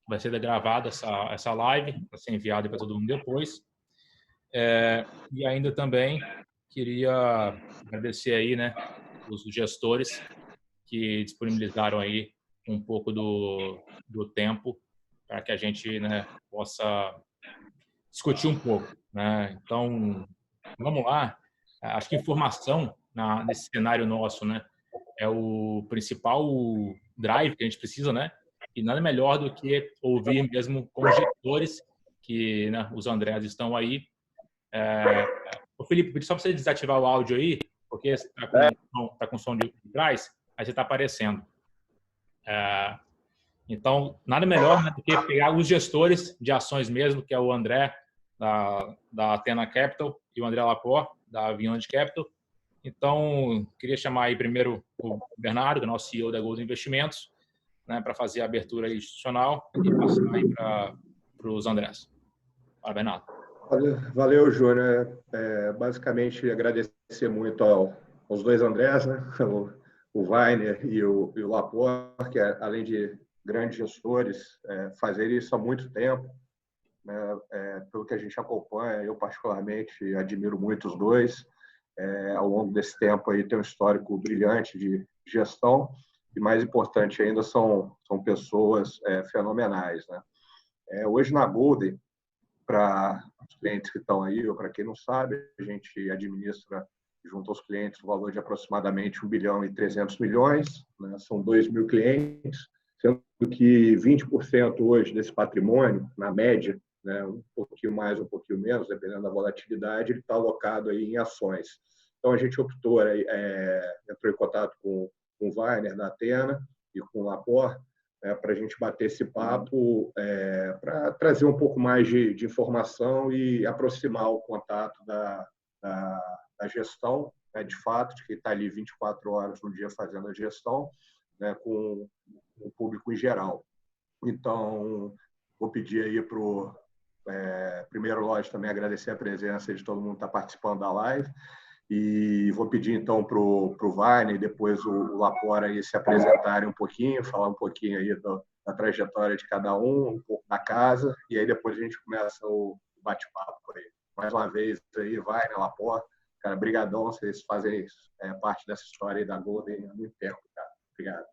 vai ser gravada essa live, para ser enviada para todo mundo depois. E ainda também queria agradecer aí, né, os gestores que disponibilizaram aí um pouco do tempo para que a gente, né, possa discutir um pouco, né? Então, vamos lá. Acho que informação nesse cenário nosso, né, é o principal drive que a gente precisa, né? E nada melhor do que ouvir mesmo com os gestores que, né, os Andrés estão aí. Ô Felipe, pedi só para você desativar o áudio aí, porque está com som de trás, aí você está aparecendo. Então, nada melhor, né, do que pegar os gestores de ações mesmo, que é o André, da Athena Capital, e o André Laport, da Vinland Capital. Então, queria chamar aí primeiro o Bernardo, que é o nosso CEO da Gold Investimentos, né, para fazer a abertura institucional e passar aí para os Andrés. Fala, Bernardo. Valeu, Júnior. Basicamente, agradecer muito aos dois Andrés, né? O Weiner e o Laport, que além de grandes gestores, fazerem isso há muito tempo, né? Pelo que a gente acompanha, eu particularmente admiro muito os dois. Ao longo desse tempo aí tem um histórico brilhante de gestão e, mais importante ainda, são pessoas fenomenais, né? Hoje na Golden, para os clientes que estão aí, ou para quem não sabe, a gente administra junto aos clientes o valor de aproximadamente 1 bilhão e 300 milhões, né? São 2.000 clientes, sendo que 20% hoje desse patrimônio, na média, né, um pouquinho mais, um pouquinho menos, dependendo da volatilidade, ele está alocado aí em ações. Então, a gente optou, entrou em contato com o Weiner, da Athena, e com o Laport, para a gente bater esse papo, para trazer um pouco mais de informação e aproximar o contato da gestão, né, de fato, de quem está ali 24 horas no dia fazendo a gestão, né, com o público em geral. Então, vou pedir aí para o primeiro, lógico, também agradecer a presença de todo mundo que está participando da live. E vou pedir, então, para o Weiner e depois o Laport aí se apresentarem um pouquinho, falar um pouquinho aí da trajetória de cada um pouco da casa, e aí depois a gente começa o bate-papo aí. Mais uma vez, aí, Weiner, Laport, cara, brigadão, vocês fazem parte dessa história aí da Golden há muito tempo, cara. Obrigado.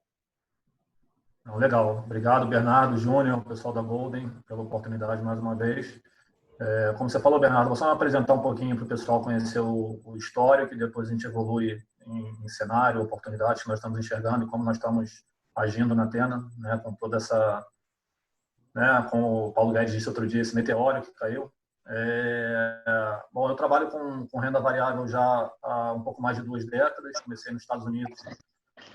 Legal. Obrigado, Bernardo, Júnior, pessoal da Golden, pela oportunidade mais uma vez. Como você falou, Bernardo, vou só apresentar um pouquinho para o pessoal conhecer o histórico, e depois a gente evolui em cenário, oportunidades que nós estamos enxergando e como nós estamos agindo na Athena, né, com toda essa, né, como o Paulo Guedes disse outro dia, esse meteoro que caiu. Bom, eu trabalho com renda variável já há um pouco mais de 2 décadas. Comecei nos Estados Unidos,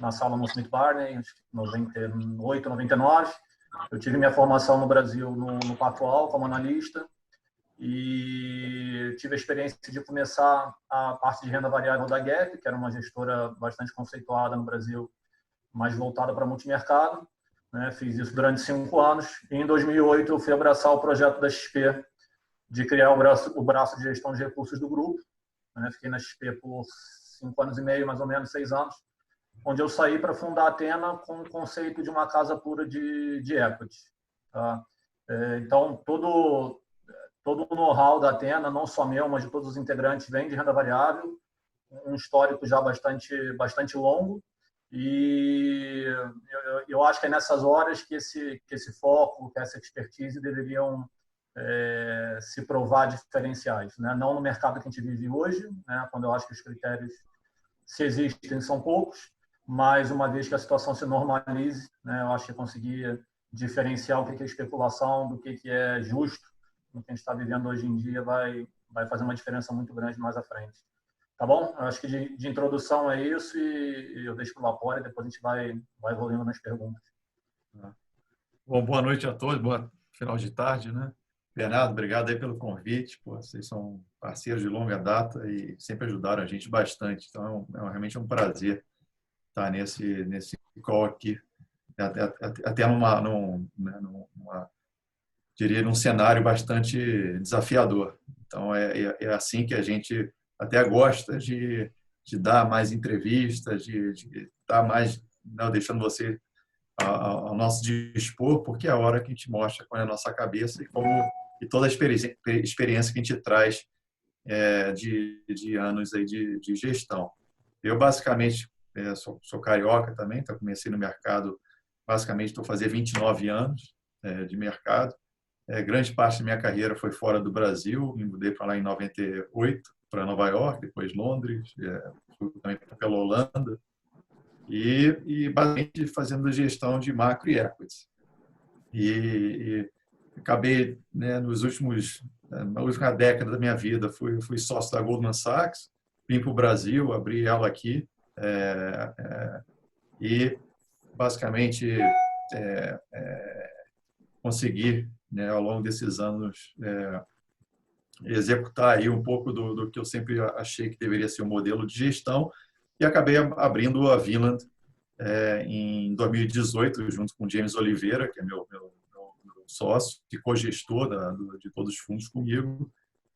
na Salomon Smith Barney, em 98, 99. Eu tive minha formação no Brasil no Pactual como analista, e tive a experiência de começar a parte de renda variável da Gap, que era uma gestora bastante conceituada no Brasil, mais voltada para multimercado, né? Fiz isso durante 5 anos, e em 2008 eu fui abraçar o projeto da XP de criar o braço de gestão de recursos do grupo, né? Fiquei na XP por 5 anos e meio, mais ou menos 6 anos, onde eu saí para fundar a Athena com o conceito de uma casa pura de equity, tá? Então, todo o know-how da Athena, não só meu, mas de todos os integrantes, vem de renda variável, um histórico já bastante longo, e eu acho que é nessas horas que esse foco, que essa expertise deveriam se provar diferenciais, né? Não no mercado que a gente vive hoje, né? Quando eu acho que os critérios, se existem, são poucos, mas uma vez que a situação se normalize, né, eu acho que conseguir diferenciar o que é especulação do que é justo no que a gente está vivendo hoje em dia vai fazer uma diferença muito grande mais à frente. Tá bom? Eu acho que de introdução é isso, e eu deixo para o Laport e depois a gente vai evoluindo nas perguntas. Bom, boa noite a todos, boa final de tarde, né? Bernardo, obrigado aí pelo convite. Pô, vocês são parceiros de longa data e sempre ajudaram a gente bastante. Então, realmente um prazer estar nesse call aqui, até diria, num cenário bastante desafiador. Então, é assim que a gente até gosta de dar mais entrevistas, de dar mais, não, deixando você ao nosso dispor, porque é a hora que a gente mostra qual é a nossa cabeça e toda a experiência que a gente traz de anos aí de gestão. Eu, basicamente, sou carioca também, então comecei no mercado, basicamente, estou fazendo 29 anos de mercado. Grande parte da minha carreira foi fora do Brasil, me mudei para lá em 98, para Nova York, depois Londres, fui também pela Holanda, e basicamente fazendo gestão de macro e equities. E acabei, né, na última década da minha vida, fui sócio da Goldman Sachs, vim para o Brasil, abri ela aqui, e basicamente consegui, né, ao longo desses anos, executar aí um pouco do que eu sempre achei que deveria ser um modelo de gestão, e acabei abrindo a Vinland em 2018, junto com o James Oliveira, que é meu sócio, que co-gestor de todos os fundos comigo.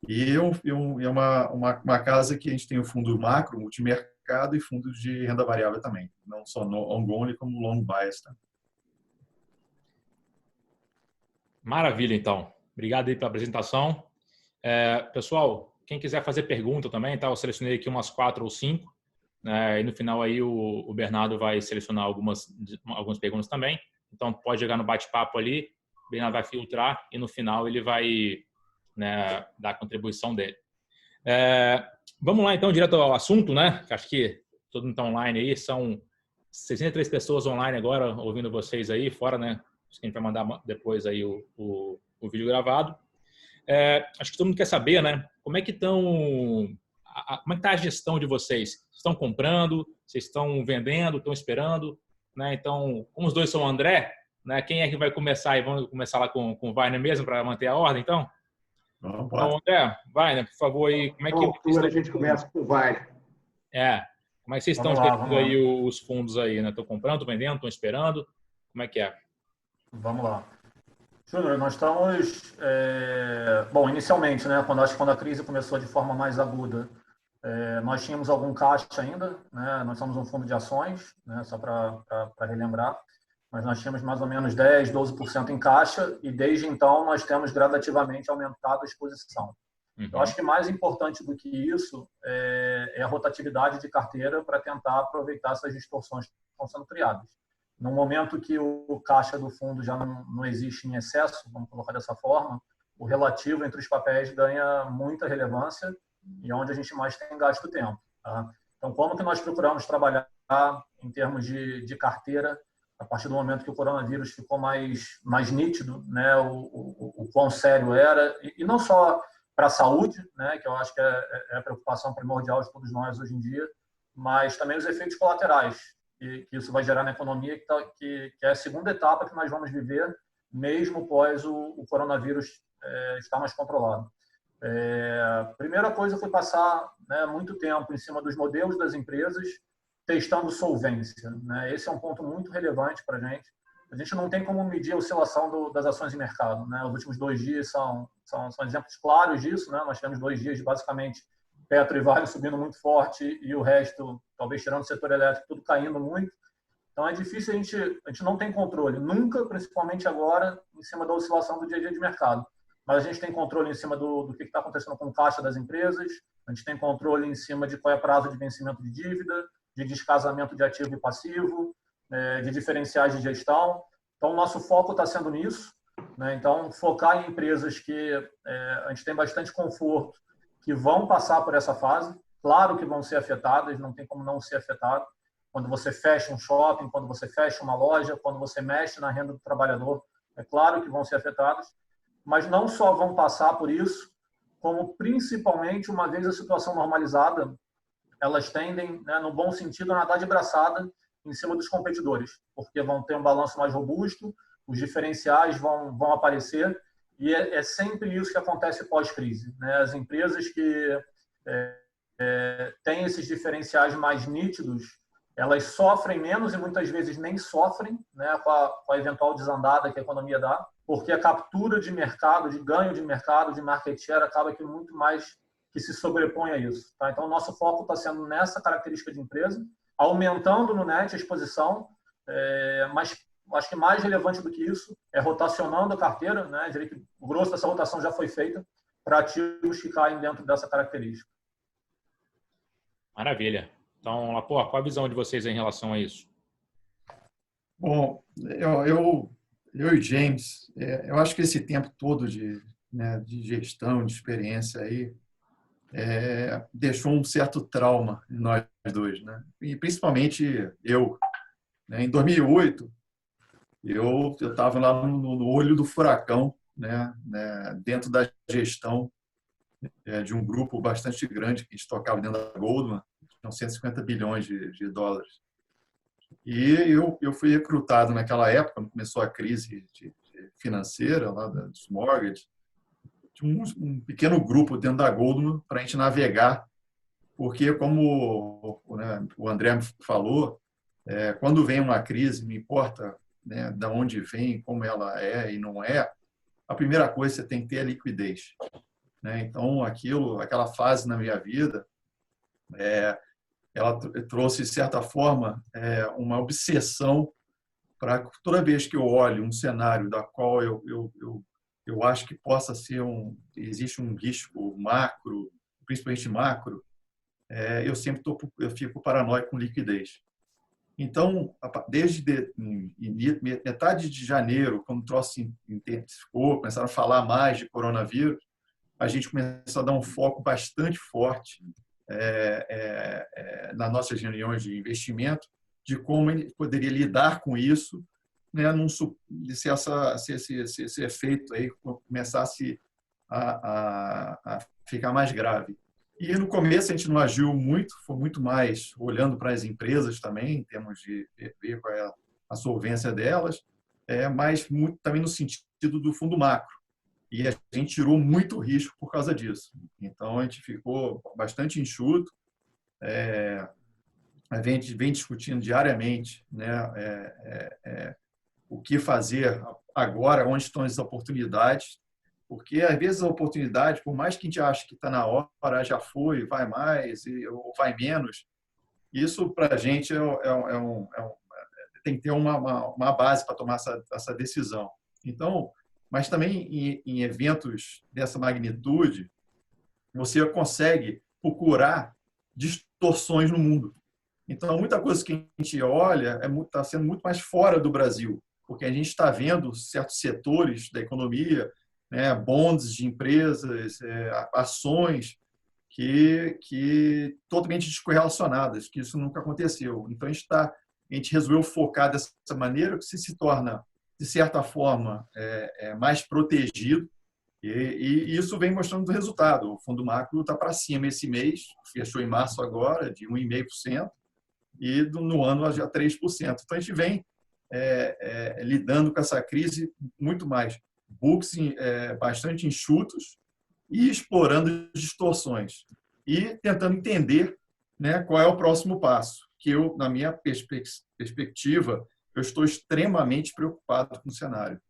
E é uma casa que a gente tem um fundo macro, multimercado e fundos de renda variável também, não só long-only, como long bias. Tá? Maravilha, então. Obrigado aí pela apresentação. Pessoal, quem quiser fazer pergunta também, tá? Eu selecionei aqui umas 4 ou 5. E no final aí o Bernardo vai selecionar algumas perguntas também. Então pode jogar no bate-papo ali, o Bernardo vai filtrar e no final ele vai, né, dar a contribuição dele. Vamos lá então, direto ao assunto, né? Acho que todo mundo está online aí, são 63 pessoas online agora ouvindo vocês aí, fora, né? Acho que a gente vai mandar depois aí o vídeo gravado. Acho que todo mundo quer saber, né? Como é que estão... Como é que está a gestão de vocês? Vocês estão comprando? Vocês estão vendendo? Estão esperando? Né? Então, como os dois são o André, né? Quem é que vai começar? E vamos começar lá com o Wagner mesmo para manter a ordem, então? Então, André, Wagner, por favor, aí, como é que... Então, a gente começa com o Wagner. Como é que vocês estão gestando aí os fundos aí, né? Estão comprando, estão vendendo, estão esperando? Como é que é? Vamos lá. Júnior, nós estamos... Bom, inicialmente, né, quando a crise começou de forma mais aguda, nós tínhamos algum caixa ainda, né? Nós somos um fundo de ações, né? Só para relembrar, mas nós tínhamos mais ou menos 10%, 12% em caixa e desde então nós temos gradativamente aumentado a exposição. Eu acho que mais importante do que isso é a rotatividade de carteira para tentar aproveitar essas distorções que estão sendo criadas. No momento que o caixa do fundo já não existe em excesso, vamos colocar dessa forma, o relativo entre os papéis ganha muita relevância e é onde a gente mais tem gasto tempo. Tá? Então, como que nós procuramos trabalhar em termos de carteira a partir do momento que o coronavírus ficou mais nítido, né, o quão sério era, e não só para a saúde, né, que eu acho que é a preocupação primordial de todos nós hoje em dia, mas também os efeitos colaterais que isso vai gerar na economia, que é a segunda etapa que nós vamos viver, mesmo após o coronavírus estar mais controlado. Primeira coisa foi passar, né, muito tempo em cima dos modelos das empresas, testando solvência. Né? Esse é um ponto muito relevante para a gente. A gente não tem como medir a oscilação das ações de mercado. Né? Os últimos 2 dias são exemplos claros disso. Né? Nós tivemos 2 dias de, basicamente, Petro e Vale subindo muito forte e o resto, talvez tirando o setor elétrico, tudo caindo muito. Então, é difícil, a gente não tem controle, nunca, principalmente agora, em cima da oscilação do dia a dia de mercado. Mas a gente tem controle em cima do que está acontecendo com o caixa das empresas, a gente tem controle em cima de qual é o prazo de vencimento de dívida, de descasamento de ativo e passivo, de diferenciais de gestão. Então, o nosso foco está sendo nisso. Né? Então, focar em empresas que a gente tem bastante conforto, que vão passar por essa fase. Claro que vão ser afetadas, não tem como não ser afetado. Quando você fecha um shopping, quando você fecha uma loja, quando você mexe na renda do trabalhador, é claro que vão ser afetadas. Mas não só vão passar por isso, como principalmente, uma vez a situação normalizada, elas tendem, né, no bom sentido, a nadar de braçada em cima dos competidores, porque vão ter um balanço mais robusto, os diferenciais vão aparecer, e é sempre isso que acontece pós-crise. Né? As empresas que têm esses diferenciais mais nítidos, elas sofrem menos e muitas vezes nem sofrem, né, com a eventual desandada que a economia dá, porque a captura de mercado, de ganho de mercado, de market share, acaba que muito mais que se sobrepõe a isso. Tá? Então, o nosso foco está sendo nessa característica de empresa, aumentando no net a exposição, mas acho que mais relevante do que isso é rotacionando a carteira, né? Eu diria que o grosso dessa rotação já foi feita para ativos que caem dentro dessa característica. Maravilha. Então, Laporte, qual a visão de vocês em relação a isso? Bom, eu e James, eu acho que esse tempo todo de gestão, de experiência aí, deixou um certo trauma em nós dois, né? E principalmente eu, né? Em 2008, eu estava lá no olho do furacão, né? Dentro da gestão de um grupo bastante grande que a gente tocava dentro da Goldman, tinham 150 bilhões de dólares. E eu fui recrutado naquela época, quando começou a crise financeira lá dos mortgages, de um pequeno grupo dentro da Goldman para a gente navegar, porque como, né, o André falou, quando vem uma crise, não importa, né, de onde vem, como ela é e não é, a primeira coisa que você tem que ter é liquidez, né? Então, aquela fase na minha vida, ela trouxe, de certa forma, uma obsessão para toda vez que eu olho um cenário da qual eu acho que possa ser existe um risco macro, principalmente macro, eu sempre eu fico paranoico com liquidez. Então, desde metade de janeiro, quando o troço intensificou, começaram a falar mais de coronavírus, a gente começou a dar um foco bastante forte nas nossas reuniões de investimento, de como ele poderia lidar com isso, né, se esse efeito aí começasse a ficar mais grave. E no começo a gente não agiu muito, foi muito mais olhando para as empresas também, em termos de ver qual é a solvência delas, mas muito também no sentido do fundo macro. E a gente tirou muito risco por causa disso. Então a gente ficou bastante enxuto, a gente vem discutindo diariamente, né, o que fazer agora, onde estão as oportunidades, porque às vezes a oportunidade, por mais que a gente ache que está na hora, já foi, vai mais ou vai menos, isso para a gente tem que ter uma base para tomar essa decisão. Então, mas também em eventos dessa magnitude, você consegue procurar distorções no mundo. Então, muita coisa que a gente olha está sendo muito mais fora do Brasil, porque a gente está vendo certos setores da economia, né, bonds de empresas, ações que totalmente descorrelacionadas, que isso nunca aconteceu. Então, a gente resolveu focar dessa maneira que se torna, de certa forma, mais protegido, e isso vem mostrando o resultado. O fundo macro está para cima esse mês, fechou em março agora, de 1,5%, e no ano já 3%. Então, a gente vem lidando com essa crise muito mais books bastante enxutos e explorando distorções e tentando entender, né, qual é o próximo passo, que eu, na minha perspectiva, eu estou extremamente preocupado com o cenário.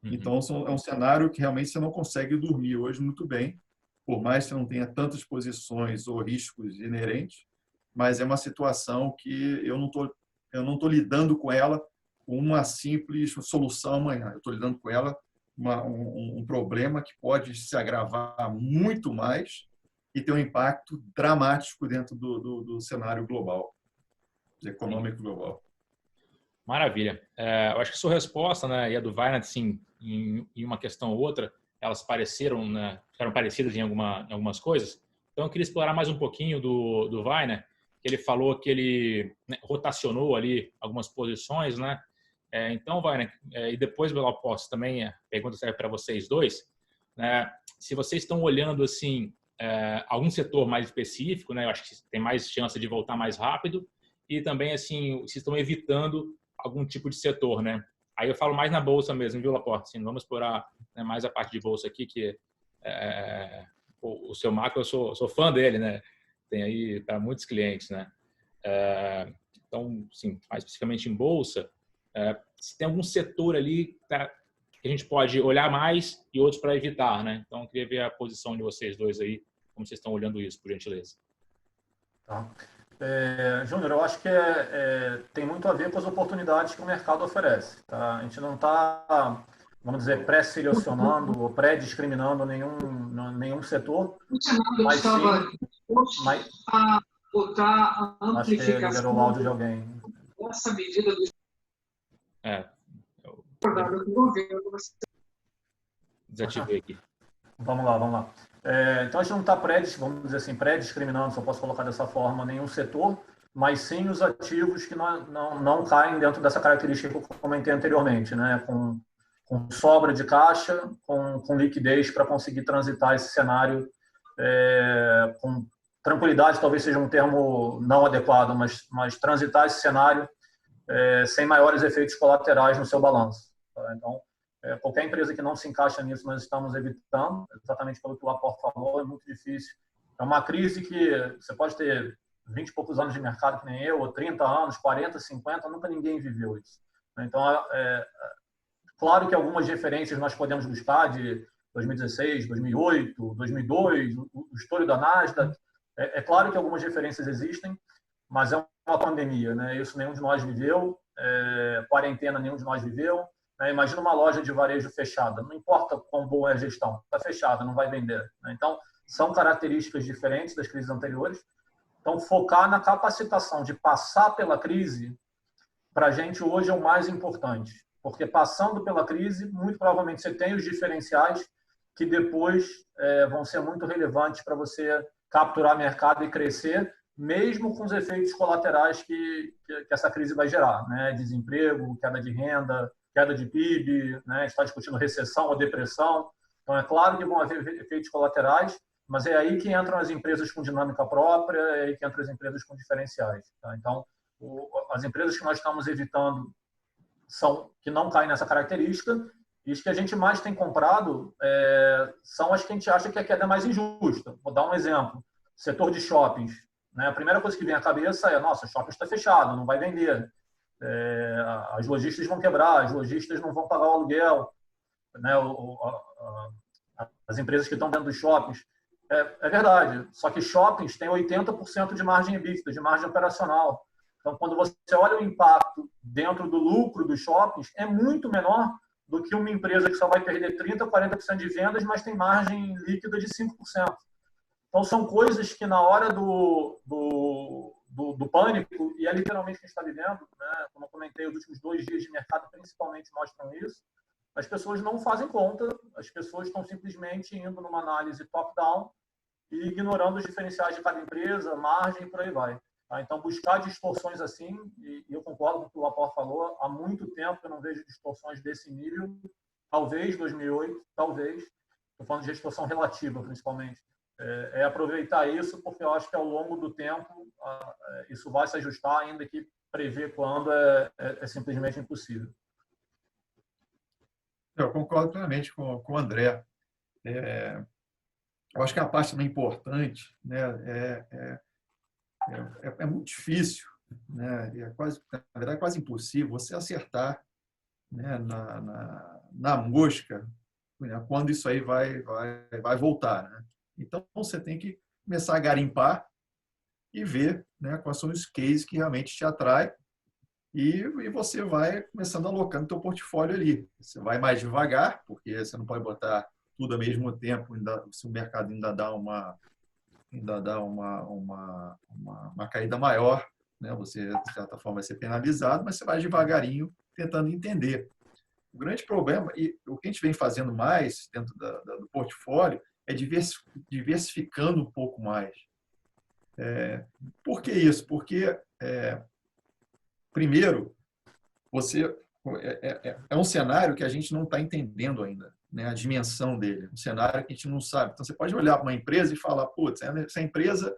Então, é um cenário que realmente você não consegue dormir hoje muito bem, por mais que você não tenha tantas posições ou riscos inerentes, mas é uma situação que eu não tô lidando com ela com uma simples solução amanhã. Eu estou lidando com ela um problema que pode se agravar muito mais e ter um impacto dramático dentro do cenário global, econômico global. Maravilha. Eu acho que sua resposta, né, e a do Weinert, sim, em uma questão ou outra, elas pareceram, né, ficaram parecidas em algumas coisas. Então, eu queria explorar mais um pouquinho do Weinert, que ele falou que ele, né, rotacionou ali algumas posições, né? Então, Weinert, e depois eu posso também, a pergunta serve para vocês dois, né? Se vocês estão olhando assim algum setor mais específico, né? Eu acho que tem mais chance de voltar mais rápido, e também assim, se estão evitando algum tipo de setor, né? Aí eu falo mais na bolsa mesmo, viu, Laporte? Assim, vamos explorar, né, mais a parte de bolsa aqui, que o seu macro, eu sou fã dele, né? Tem aí para muitos clientes, né? Então, sim, mais especificamente em bolsa, se tem algum setor ali que a gente pode olhar mais e outros para evitar, né? Então, eu queria ver a posição de vocês dois aí, como vocês estão olhando isso, por gentileza. Tá. Júnior, eu acho que tem muito a ver com as oportunidades que o mercado oferece. Tá? A gente não está, vamos dizer, pré-selecionando ou pré-discriminando nenhum setor, mas sim, a botar a acho que liberou o áudio de alguém. Essa medida do do governo. Desativei aqui. Vamos lá. Então, a gente não está vamos dizer assim, pré-discriminando, se eu posso colocar dessa forma, nenhum setor, mas sim os ativos que não caem dentro dessa característica que eu comentei anteriormente, né? Com sobra de caixa, com liquidez para conseguir transitar esse cenário com tranquilidade, talvez seja um termo não adequado, mas transitar esse cenário sem maiores efeitos colaterais no seu balanço. Tá? Então, qualquer empresa que não se encaixa nisso, nós estamos evitando, exatamente pelo que o Laporte falou, é muito difícil. É uma crise que você pode ter 20 e poucos anos de mercado, que nem eu, ou 30 anos, 40, 50, nunca ninguém viveu isso. Então, claro que algumas referências nós podemos buscar de 2016, 2008, 2002, o estouro da Nasdaq. É claro que algumas referências existem, mas é uma pandemia, né? Isso nenhum de nós viveu, quarentena nenhum de nós viveu. Imagina uma loja de varejo fechada, não importa quão boa é a gestão, está fechada, não vai vender. Então, são características diferentes das crises anteriores. Então, focar na capacitação de passar pela crise, para a gente hoje é o mais importante, porque passando pela crise, muito provavelmente você tem os diferenciais que depois vão ser muito relevantes para você capturar mercado e crescer, mesmo com os efeitos colaterais que essa crise vai gerar, né? Desemprego, queda de renda, queda de PIB, né? Está discutindo recessão ou depressão. Então, é claro que vão haver efeitos colaterais, mas é aí que entram as empresas com dinâmica própria, é aí que entram as empresas com diferenciais. Tá? Então, as empresas que nós estamos evitando são que não caem nessa característica, e as que a gente mais tem comprado são as que a gente acha que a queda é mais injusta. Vou dar um exemplo. Setor de shoppings. Né? A primeira coisa que vem à cabeça é, nossa, o shopping está fechado, não vai vender. As lojistas vão quebrar, as lojistas não vão pagar o aluguel, né? As empresas que estão dentro dos shoppings. É verdade, só que shoppings têm 80% de margem EBITDA, de margem operacional. Então, quando você olha o impacto dentro do lucro dos shoppings, é muito menor do que uma empresa que só vai perder 30%, 40% de vendas, mas tem margem líquida de 5%. Então, são coisas que na hora do pânico, e é literalmente o que a gente está vivendo, né? Como eu comentei, os últimos 2 dias de mercado principalmente mostram isso, as pessoas não fazem conta, as pessoas estão simplesmente indo numa análise top-down e ignorando os diferenciais de cada empresa, margem e por aí vai. Tá? Então, buscar distorções assim, e eu concordo com o que o Laporte falou, há muito tempo eu não vejo distorções desse nível, talvez 2008, talvez, estou falando de distorção relativa principalmente. Aproveitar isso, porque eu acho que ao longo do tempo isso vai se ajustar, ainda que prever quando é simplesmente impossível. Eu concordo plenamente com o André. Eu acho que a parte também importante, né, é muito difícil, né, na verdade é quase impossível você acertar, né, na mosca, né, quando isso aí vai voltar, né? Então, você tem que começar a garimpar e ver, né, quais são os cases que realmente te atraem e você vai começando alocando o teu portfólio ali. Você vai mais devagar, porque você não pode botar tudo ao mesmo tempo, se o mercado ainda dá uma caída maior, né? Você, de certa forma, vai ser penalizado, mas você vai devagarinho tentando entender. O grande problema, e o que a gente vem fazendo mais dentro do portfólio, é diversificando um pouco mais. Por que isso? Porque, primeiro, é um cenário que a gente não está entendendo ainda, né? A dimensão dele, um cenário que a gente não sabe. Então, você pode olhar para uma empresa e falar, putz, essa empresa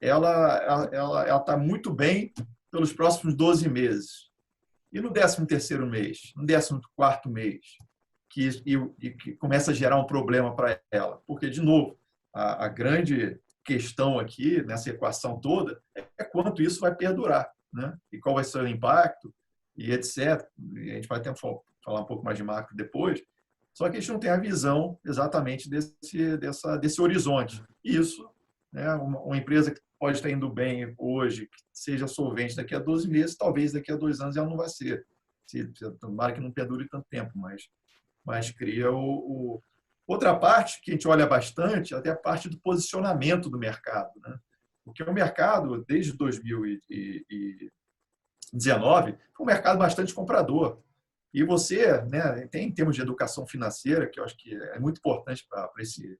ela está muito bem pelos próximos 12 meses. E no 13º mês, no 14º mês, que começa a gerar um problema para ela? Porque, de novo, a grande questão aqui, nessa equação toda, é quanto isso vai perdurar, né? E qual vai ser o impacto, e etc. E a gente vai até falar um pouco mais de macro depois, só que a gente não tem a visão exatamente desse horizonte. E isso, né, uma empresa que pode estar indo bem hoje, que seja solvente daqui a 12 meses, talvez daqui a 2 anos ela não vai ser. Tomara que não perdure tanto tempo, mas cria outra parte que a gente olha bastante, até a parte do posicionamento do mercado, né? Porque o mercado, desde 2019, foi um mercado bastante comprador. E você, né, tem em termos de educação financeira, que eu acho que é muito importante para esse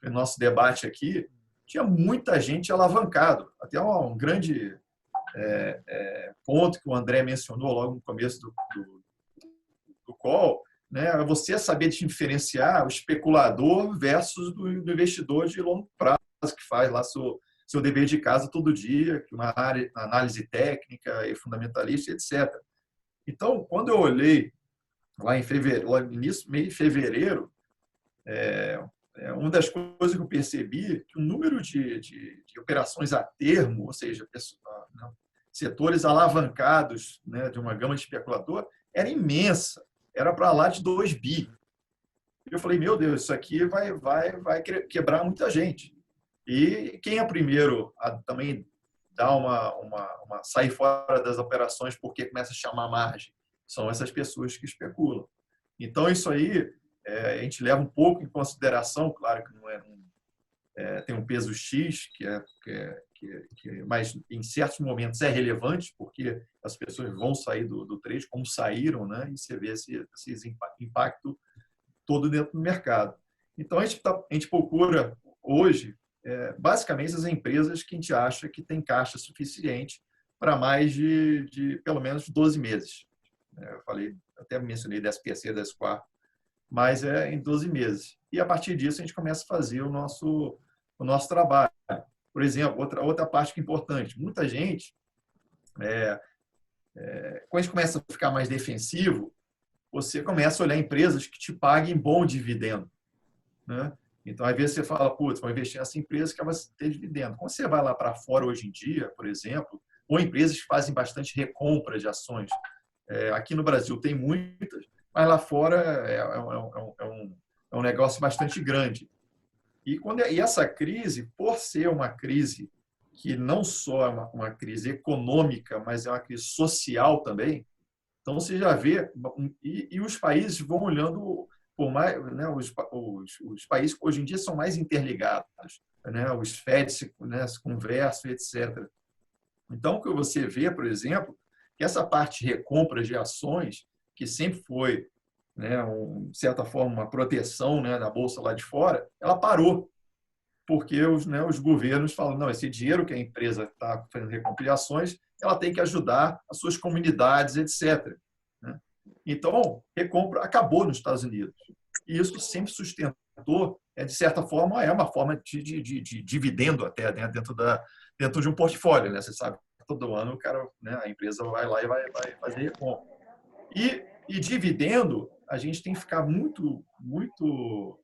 nosso debate aqui, tinha muita gente alavancado. Até um grande ponto que o André mencionou logo no começo do call, né, é você saber diferenciar o especulador versus do investidor de longo prazo, que faz lá seu dever de casa todo dia, que uma análise técnica e fundamentalista, etc. Então, quando eu olhei lá em fevereiro, lá no início, meio de fevereiro, uma das coisas que eu percebi que o número de operações a termo, ou seja, setores alavancados, né, de uma gama de especulador, era imensa, era para lá de 2 bi. Eu falei, meu Deus, isso aqui vai quebrar muita gente. E quem é primeiro a também dar sair fora das operações porque começa a chamar margem? São essas pessoas que especulam. Então, isso aí a gente leva um pouco em consideração, claro que não tem um peso X, mas em certos momentos é relevante, porque as pessoas vão sair do trade, como saíram, né? E você vê esse impacto todo dentro do mercado. Então, a gente procura hoje, basicamente, as empresas que a gente acha que tem caixa suficiente para mais de pelo menos 12 meses. Eu falei, até mencionei da SPC, da Square, mas é em 12 meses. E a partir disso a gente começa a fazer o nosso trabalho. Por exemplo, outra parte que é importante, muita gente, quando a gente começa a ficar mais defensivo, você começa a olhar empresas que te paguem bom dividendo, né? Então, às vezes você fala, putz, vou investir nessa empresa que vai ter dividendo. Quando você vai lá para fora hoje em dia, por exemplo, ou empresas que fazem bastante recompra de ações, aqui no Brasil tem muitas, mas lá fora é um negócio bastante grande. E essa crise, por ser uma crise que não só é uma crise econômica, mas é uma crise social também, então você já vê, e os países vão olhando por mais, né, os países hoje em dia são mais interligados, né, os FEDs, né, se conversam, etc. Então, o que você vê, por exemplo, que essa parte de recompra de ações, que sempre foi, né, de certa forma, uma proteção, né, da Bolsa lá de fora, ela parou, porque os governos falam, não, esse dinheiro que a empresa está fazendo recompra de ações, ela tem que ajudar as suas comunidades, etc. Né? Então, recompra acabou nos Estados Unidos. E isso sempre sustentou, de certa forma, é uma forma de dividendo até, né, dentro de um portfólio. Né? Você sabe, todo ano o cara, né, a empresa vai lá e vai fazer recompra. E dividendo, a gente tem que ficar muito, muito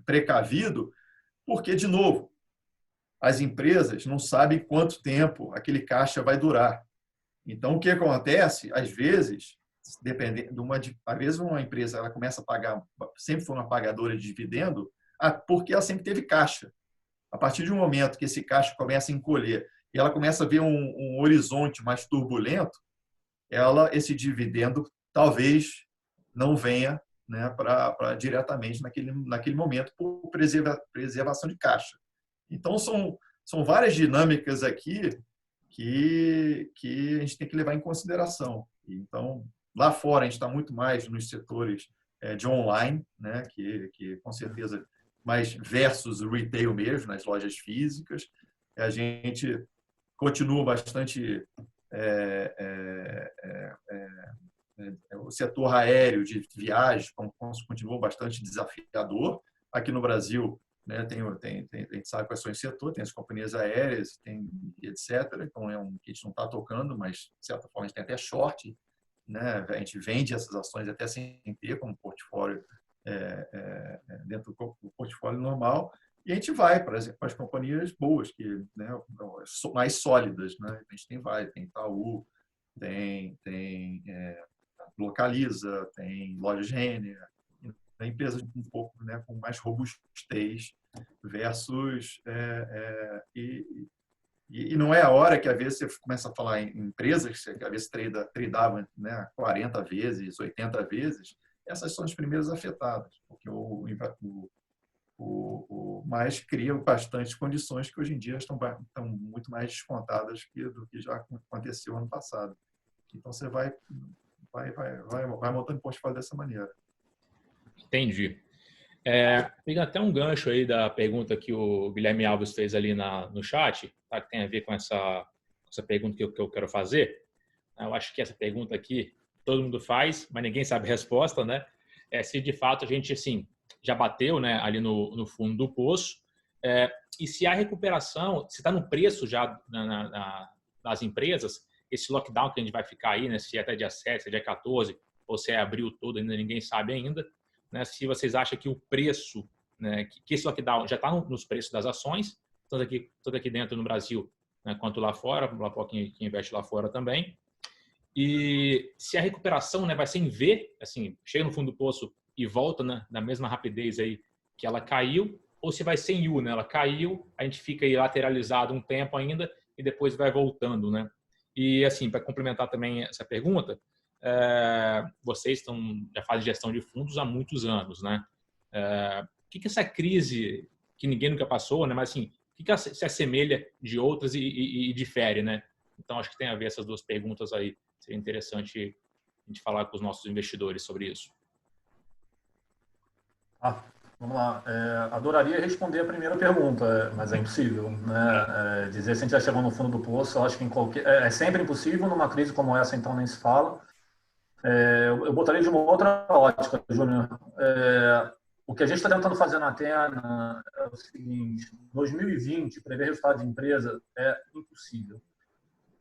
precavido, porque, de novo, as empresas não sabem quanto tempo aquele caixa vai durar. Então, o que acontece, às vezes, dependendo às vezes uma empresa ela começa a pagar, sempre foi uma pagadora de dividendo, porque ela sempre teve caixa. A partir de um momento que esse caixa começa a encolher e ela começa a ver um horizonte mais turbulento, esse dividendo talvez não venha, né, diretamente naquele momento por preservação de caixa. Então, são várias dinâmicas aqui que a gente tem que levar em consideração. Então, lá fora, a gente está muito mais nos setores de online, né, que com certeza, mais versus o retail mesmo, nas lojas físicas. A gente continua bastante o setor aéreo de viagens continua bastante desafiador. Aqui no Brasil, né, a gente sabe quais são os setores, tem as companhias aéreas, tem etc. Então, que a gente não está tocando, mas, de certa forma, a gente tem até short. Né? A gente vende essas ações até sem ter como portfólio, dentro do portfólio normal. E a gente vai para as companhias boas, que, né, mais sólidas. Né? A gente tem Itaú, tem Localiza, tem Lojas Renner. empresas um pouco, né, com mais robustez versus e não é a hora que às vezes você começa a falar em empresas que às vezes tradeavam, né, 40 vezes, 80 vezes, essas são as primeiras afetadas, porque mas cria bastante condições que hoje em dia estão muito mais descontadas do que já aconteceu ano passado. Então você vai montando portfólio dessa maneira. Entendi. Pega até um gancho aí da pergunta que o Guilherme Alves fez ali no chat, tá? Que tem a ver com essa pergunta que eu quero fazer. Eu acho que essa pergunta aqui todo mundo faz, mas ninguém sabe a resposta, né? Se de fato a gente assim já bateu, né, ali no fundo do poço, e se a recuperação, se está no preço já das empresas, esse lockdown que a gente vai ficar aí, né, se é até dia 7, se é dia 14, ou se é abril todo, ainda ninguém sabe ainda, né, se vocês acham que o preço, né, que esse lockdown já está nos preços das ações, tanto aqui dentro no Brasil, né, quanto lá fora, que investe lá fora também, e se a recuperação, né, vai ser em V, assim, chega no fundo do poço e volta, né, na mesma rapidez aí que ela caiu, ou se vai ser em U, né, ela caiu, a gente fica aí lateralizado um tempo ainda e depois vai voltando, né? E assim, para complementar também essa pergunta, vocês já fazem gestão de fundos há muitos anos, né? O que essa crise que ninguém nunca passou, né? Mas assim, o que se assemelha de outras e difere, né? Então acho que tem a ver essas duas perguntas aí. Seria interessante a gente falar com os nossos investidores sobre isso. Vamos lá. Adoraria responder a primeira pergunta, mas é impossível, né? Dizer se a gente já chegou no fundo do poço, eu acho que é sempre impossível numa crise como essa, então nem se fala. Eu botaria de uma outra ótica, Júnior. O que a gente está tentando fazer na Athena é o seguinte: 2020, prever resultado de empresa é impossível,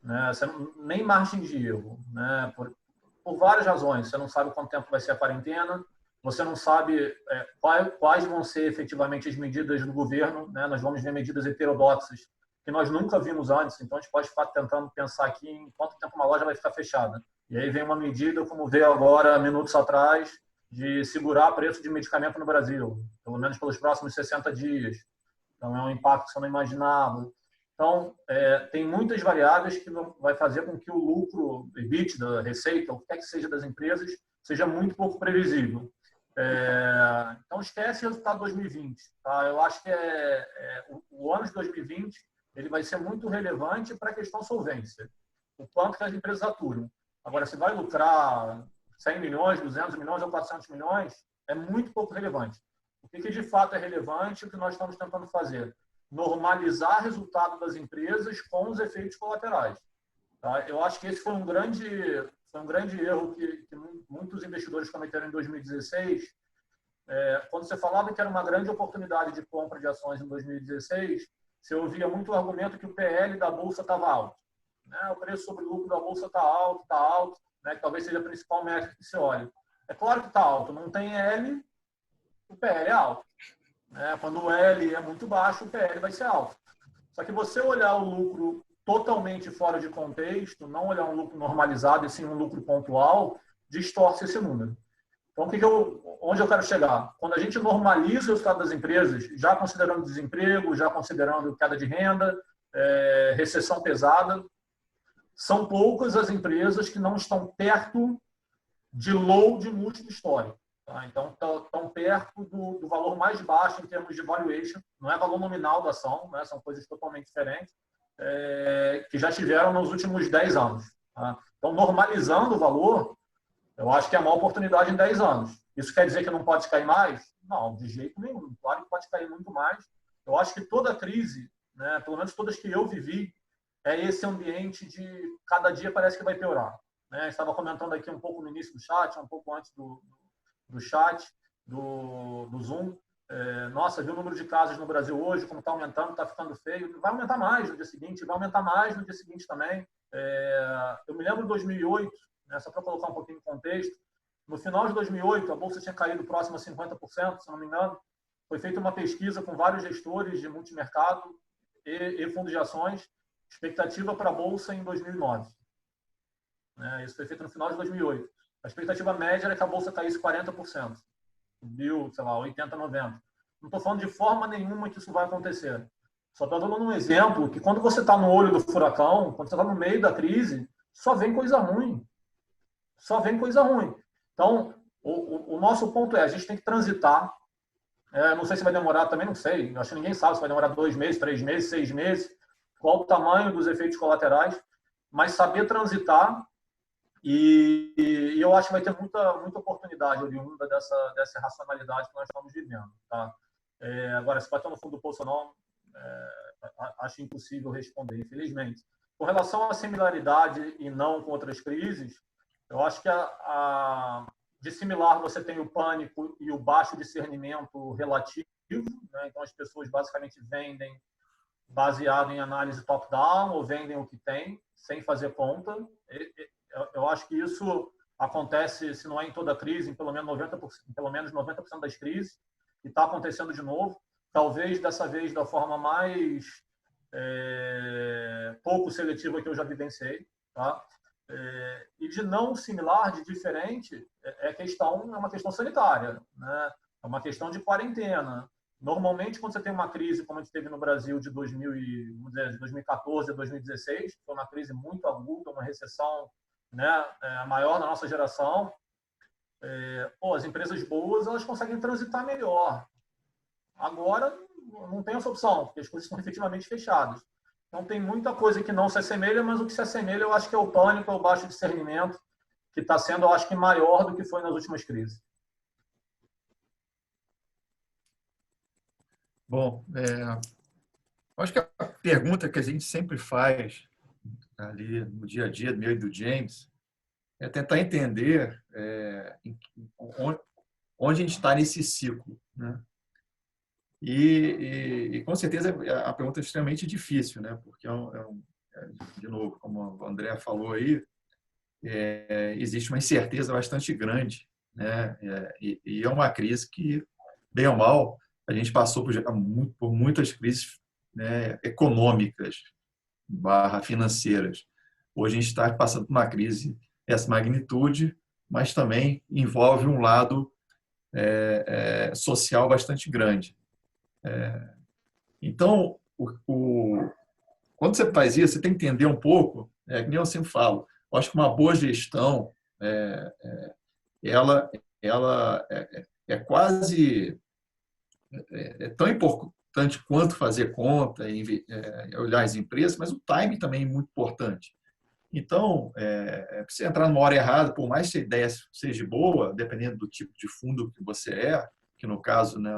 né? Você nem margem de erro, né? Por várias razões. Você não sabe quanto tempo vai ser a quarentena, você não sabe quais vão ser efetivamente as medidas do governo, né? Nós vamos ver medidas heterodoxas que nós nunca vimos antes, então a gente pode estar tentando pensar aqui em quanto tempo uma loja vai ficar fechada. E aí vem uma medida, como veio agora, minutos atrás, de segurar o preço de medicamento no Brasil, pelo menos pelos próximos 60 dias. Então é um impacto que você não imaginava. Então, tem muitas variáveis que vai fazer com que o lucro, EBITDA, receita, o que quer que seja das empresas, seja muito pouco previsível. Então, esquece o resultado de 2020. Tá? Eu acho que o ano de 2020 ele vai ser muito relevante para a questão solvência. O quanto que as empresas aturam. Agora, se vai lucrar 100 milhões, 200 milhões ou 400 milhões, é muito pouco relevante. O que de fato é relevante é o que nós estamos tentando fazer. Normalizar o resultado das empresas com os efeitos colaterais. Tá? Eu acho que esse foi um grande erro que muitos investidores cometeram em 2016. Quando você falava que era uma grande oportunidade de compra de ações em 2016, você ouvia muito o argumento que o PL da Bolsa estava alto. Né? O preço sobre lucro da Bolsa está alto, né? Que talvez seja a principal métrica que se olha. É claro que está alto, não tem L, o PL é alto. Quando o L é muito baixo, o PL vai ser alto. Só que você olhar o lucro totalmente fora de contexto, não olhar um lucro normalizado e sim um lucro pontual, distorce esse número. Então, onde eu quero chegar? Quando a gente normaliza o resultado das empresas, já considerando desemprego, já considerando queda de renda, recessão pesada, são poucas as empresas que não estão perto de low de múltiplo histórico. Tá? Então, estão perto do valor mais baixo em termos de valuation, não é valor nominal da ação, né? São coisas totalmente diferentes, que já tiveram nos últimos 10 anos. Tá? Então, normalizando o valor, eu acho que é uma oportunidade em 10 anos. Isso quer dizer que não pode cair mais? Não, de jeito nenhum. Claro que pode cair muito mais. Eu acho que toda crise, né, pelo menos todas que eu vivi, é esse ambiente de cada dia parece que vai piorar. Né? Estava comentando aqui um pouco no início do chat, um pouco antes do chat, do Zoom. Nossa, viu o número de casos no Brasil hoje, como está aumentando, está ficando feio. Vai aumentar mais no dia seguinte, vai aumentar mais no dia seguinte também. Eu me lembro de 2008, né, só para colocar um pouquinho de contexto, no final de 2008, a Bolsa tinha caído próximo a 50%, se não me engano. Foi feita uma pesquisa com vários gestores de multimercado e fundos de ações, expectativa para a Bolsa em 2009. Isso foi feito no final de 2008. A expectativa média era que a Bolsa caísse 40%. subiu, sei lá, 80, 90. Não estou falando de forma nenhuma que isso vai acontecer. Só estou dando um exemplo que quando você está no olho do furacão, quando você está no meio da crise, só vem coisa ruim. Só vem coisa ruim. Então, o nosso ponto é, a gente tem que transitar. Não sei se vai demorar, também não sei. Acho que ninguém sabe se vai demorar 2 meses, 3 meses, 6 meses, qual o tamanho dos efeitos colaterais, mas saber transitar e eu acho que vai ter muita oportunidade oriunda dessa racionalidade que nós estamos vivendo. Tá? Agora, se bater no fundo do poço ou não, acho impossível responder, infelizmente. Com relação à similaridade e não com outras crises, eu acho que de similar você tem o pânico e o baixo discernimento relativo, né? Então as pessoas basicamente vendem baseado em análise top-down ou vendem o que tem, sem fazer conta. Eu acho que isso acontece, se não é em toda a crise, em pelo menos 90% das crises, e está acontecendo de novo. Talvez dessa vez da forma mais pouco seletiva que eu já vivenciei, tá? E de não similar, de diferente, é uma questão sanitária, né? É uma questão de quarentena. Normalmente, quando você tem uma crise, como a gente teve no Brasil de 2014 a 2016, foi uma crise muito aguda, uma recessão, né, a maior da nossa geração, as empresas boas elas conseguem transitar melhor. Agora, não tem essa opção, porque as coisas estão efetivamente fechadas. Então, tem muita coisa que não se assemelha, mas o que se assemelha, eu acho que é o pânico, é o baixo discernimento, que está sendo, eu acho que, maior do que foi nas últimas crises. Bom, acho que a pergunta que a gente sempre faz ali no dia a dia do meu e do James é tentar entender onde a gente está nesse ciclo, né? E com certeza a pergunta é extremamente difícil, né? Porque de novo, como o André falou aí, existe uma incerteza bastante grande, né? E é uma crise que, bem ou mal, a gente passou por muitas crises, né, econômicas / financeiras. Hoje a gente está passando por uma crise dessa magnitude, mas também envolve um lado social bastante grande. Então, quando você faz isso, você tem que entender um pouco, que nem eu sempre falo, eu acho que uma boa gestão, ela é quase tão importante quanto fazer conta, olhar as empresas, mas o time também é muito importante. Então, para você entrar numa hora errada, por mais que a ideia seja boa, dependendo do tipo de fundo que você que no caso, né,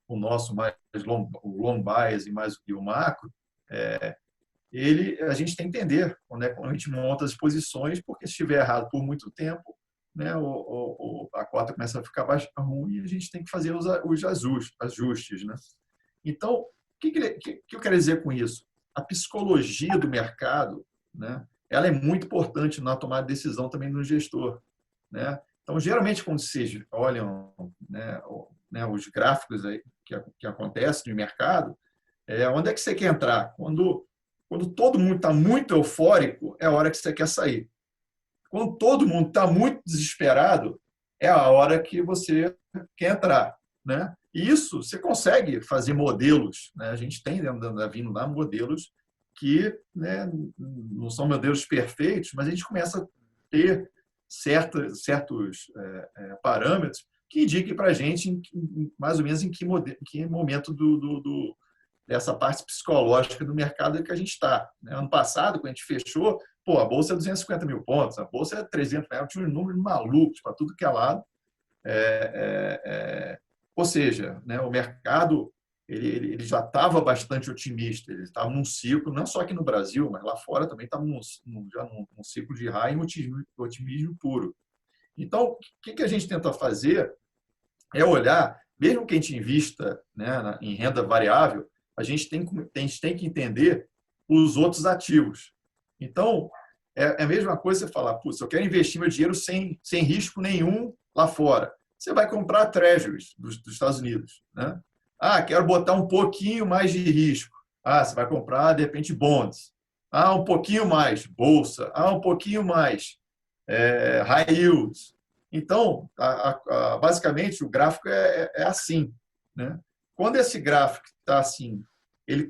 o nosso mais o long bias e mais o macro, a gente tem que entender quando a gente monta as posições, porque se estiver errado por muito tempo, né, a cota começa a ficar ruim e a gente tem que fazer os ajustes, né? Então, o que eu quero dizer com isso? A psicologia do mercado, né, ela é muito importante na tomada de decisão também do gestor, né? Então, geralmente, quando vocês olham, né, os gráficos aí que acontecem no mercado, onde é que você quer entrar? Quando todo mundo está muito eufórico, é a hora que você quer sair. Quando todo mundo está muito desesperado, é a hora que você quer entrar, né? E isso você consegue fazer modelos, né? A gente tem dentro da Vino lá modelos que, né, não são modelos perfeitos, mas a gente começa a ter certos parâmetros que indiquem para a gente mais ou menos em que momento dessa parte psicológica do mercado que a gente está. Ano passado, quando a gente fechou, a bolsa é 250 mil pontos, a bolsa é 300 mil, tinha um número malucos para tudo que é lado. Ou seja, né, o mercado ele já estava bastante otimista, ele estava num ciclo, não só aqui no Brasil, mas lá fora também estava já num ciclo de high otimismo puro. Então, o que a gente tenta fazer é olhar, mesmo que a gente invista, né, em renda variável, a gente tem que entender os outros ativos. Então, é a mesma coisa você falar, eu quero investir meu dinheiro sem risco nenhum lá fora. Você vai comprar treasuries dos Estados Unidos, né? Quero botar um pouquinho mais de risco. Você vai comprar, de repente, bonds. Um pouquinho mais, bolsa. Um pouquinho mais, high yields. Então, basicamente, o gráfico é assim, né? Quando esse gráfico está assim,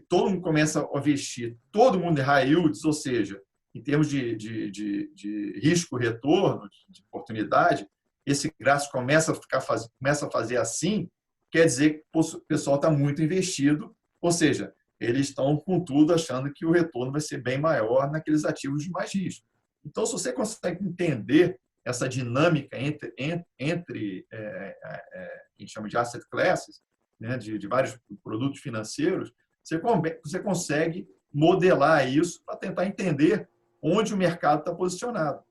todo mundo começa a investir, todo mundo em high yields, ou seja, em termos de risco-retorno, de oportunidade, esse gráfico começa a fazer assim, quer dizer que o pessoal está muito investido, ou seja, eles estão com tudo achando que o retorno vai ser bem maior naqueles ativos de mais risco. Então, se você consegue entender essa dinâmica entre a gente chama de asset classes, né, de vários produtos financeiros, você consegue modelar isso para tentar entender onde o mercado está posicionado.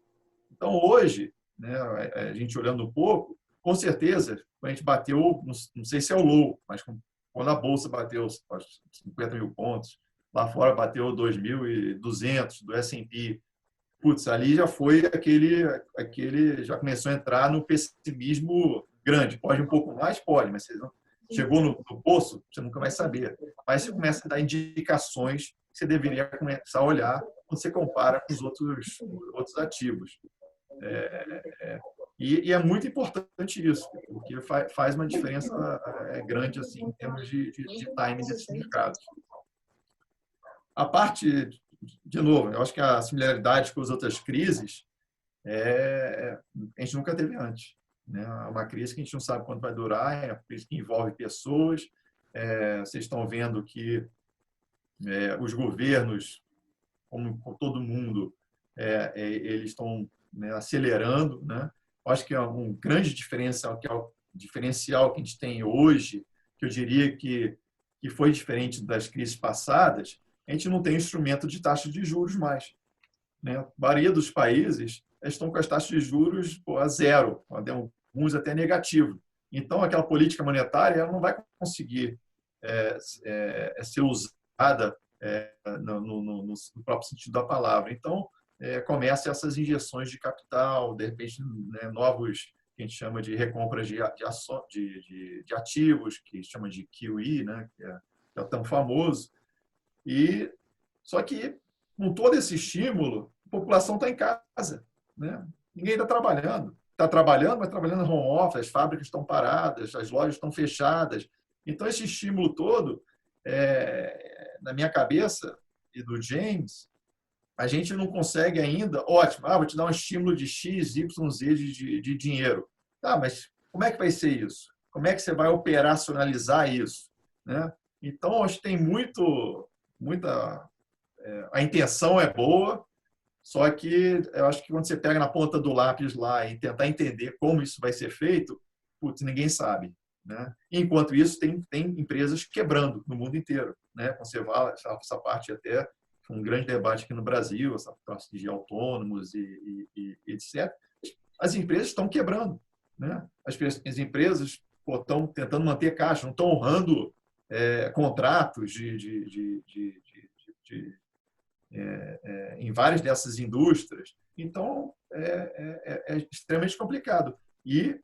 Então, hoje, né, a gente olhando um pouco, com certeza, a gente bateu, não sei se é o low, mas quando a Bolsa bateu 50 mil pontos, lá fora bateu 2.200 do S&P, putz, ali já foi já começou a entrar no pessimismo grande. Pode um pouco mais? Pode, mas você não, chegou no poço, você nunca vai saber. Mas você começa a dar indicações que você deveria começar a olhar quando você compara com os outros ativos. E é muito importante isso, porque faz uma diferença grande assim, em termos de timing desses mercados. A parte, de novo, eu acho que a similaridade com as outras crises a gente nunca teve antes. Né? É uma crise que a gente não sabe quanto vai durar, é uma crise que envolve pessoas. Vocês estão vendo que os governos, como todo mundo, eles estão, né, acelerando. Né? Eu acho que é um grande diferencial, que é o diferencial que a gente tem hoje, que eu diria que foi diferente das crises passadas. A gente não tem instrumento de taxa de juros mais. Né? A maioria dos países estão com as taxas de juros a zero, alguns até negativo. Então, aquela política monetária ela não vai conseguir ser usada no próprio sentido da palavra. Então, começa essas injeções de capital, de repente, né, novos, que a gente chama de recompras de ativos, que chama de QE, né, que é tão famoso. Só que, com todo esse estímulo, a população está em casa. Né? Ninguém está trabalhando. Está trabalhando, mas trabalhando no home office, as fábricas estão paradas, as lojas estão fechadas. Então, esse estímulo todo, na minha cabeça e do James, a gente não consegue ainda, ótimo, vou te dar um estímulo de X, Y, Z de dinheiro. Tá, mas como é que vai ser isso? Como é que você vai operacionalizar isso? Né? Então, acho que tem muita... a intenção é boa, só que eu acho que quando você pega na ponta do lápis lá e tentar entender como isso vai ser feito, putz, ninguém sabe. Né? Enquanto isso, tem empresas quebrando no mundo inteiro. Né? Quando você vai, essa parte até foi um grande debate aqui no Brasil, essa parte de autônomos e etc. As empresas estão quebrando. Né? As empresas estão tentando manter caixa, não estão honrando contratos em várias dessas indústrias. Então, é extremamente complicado. E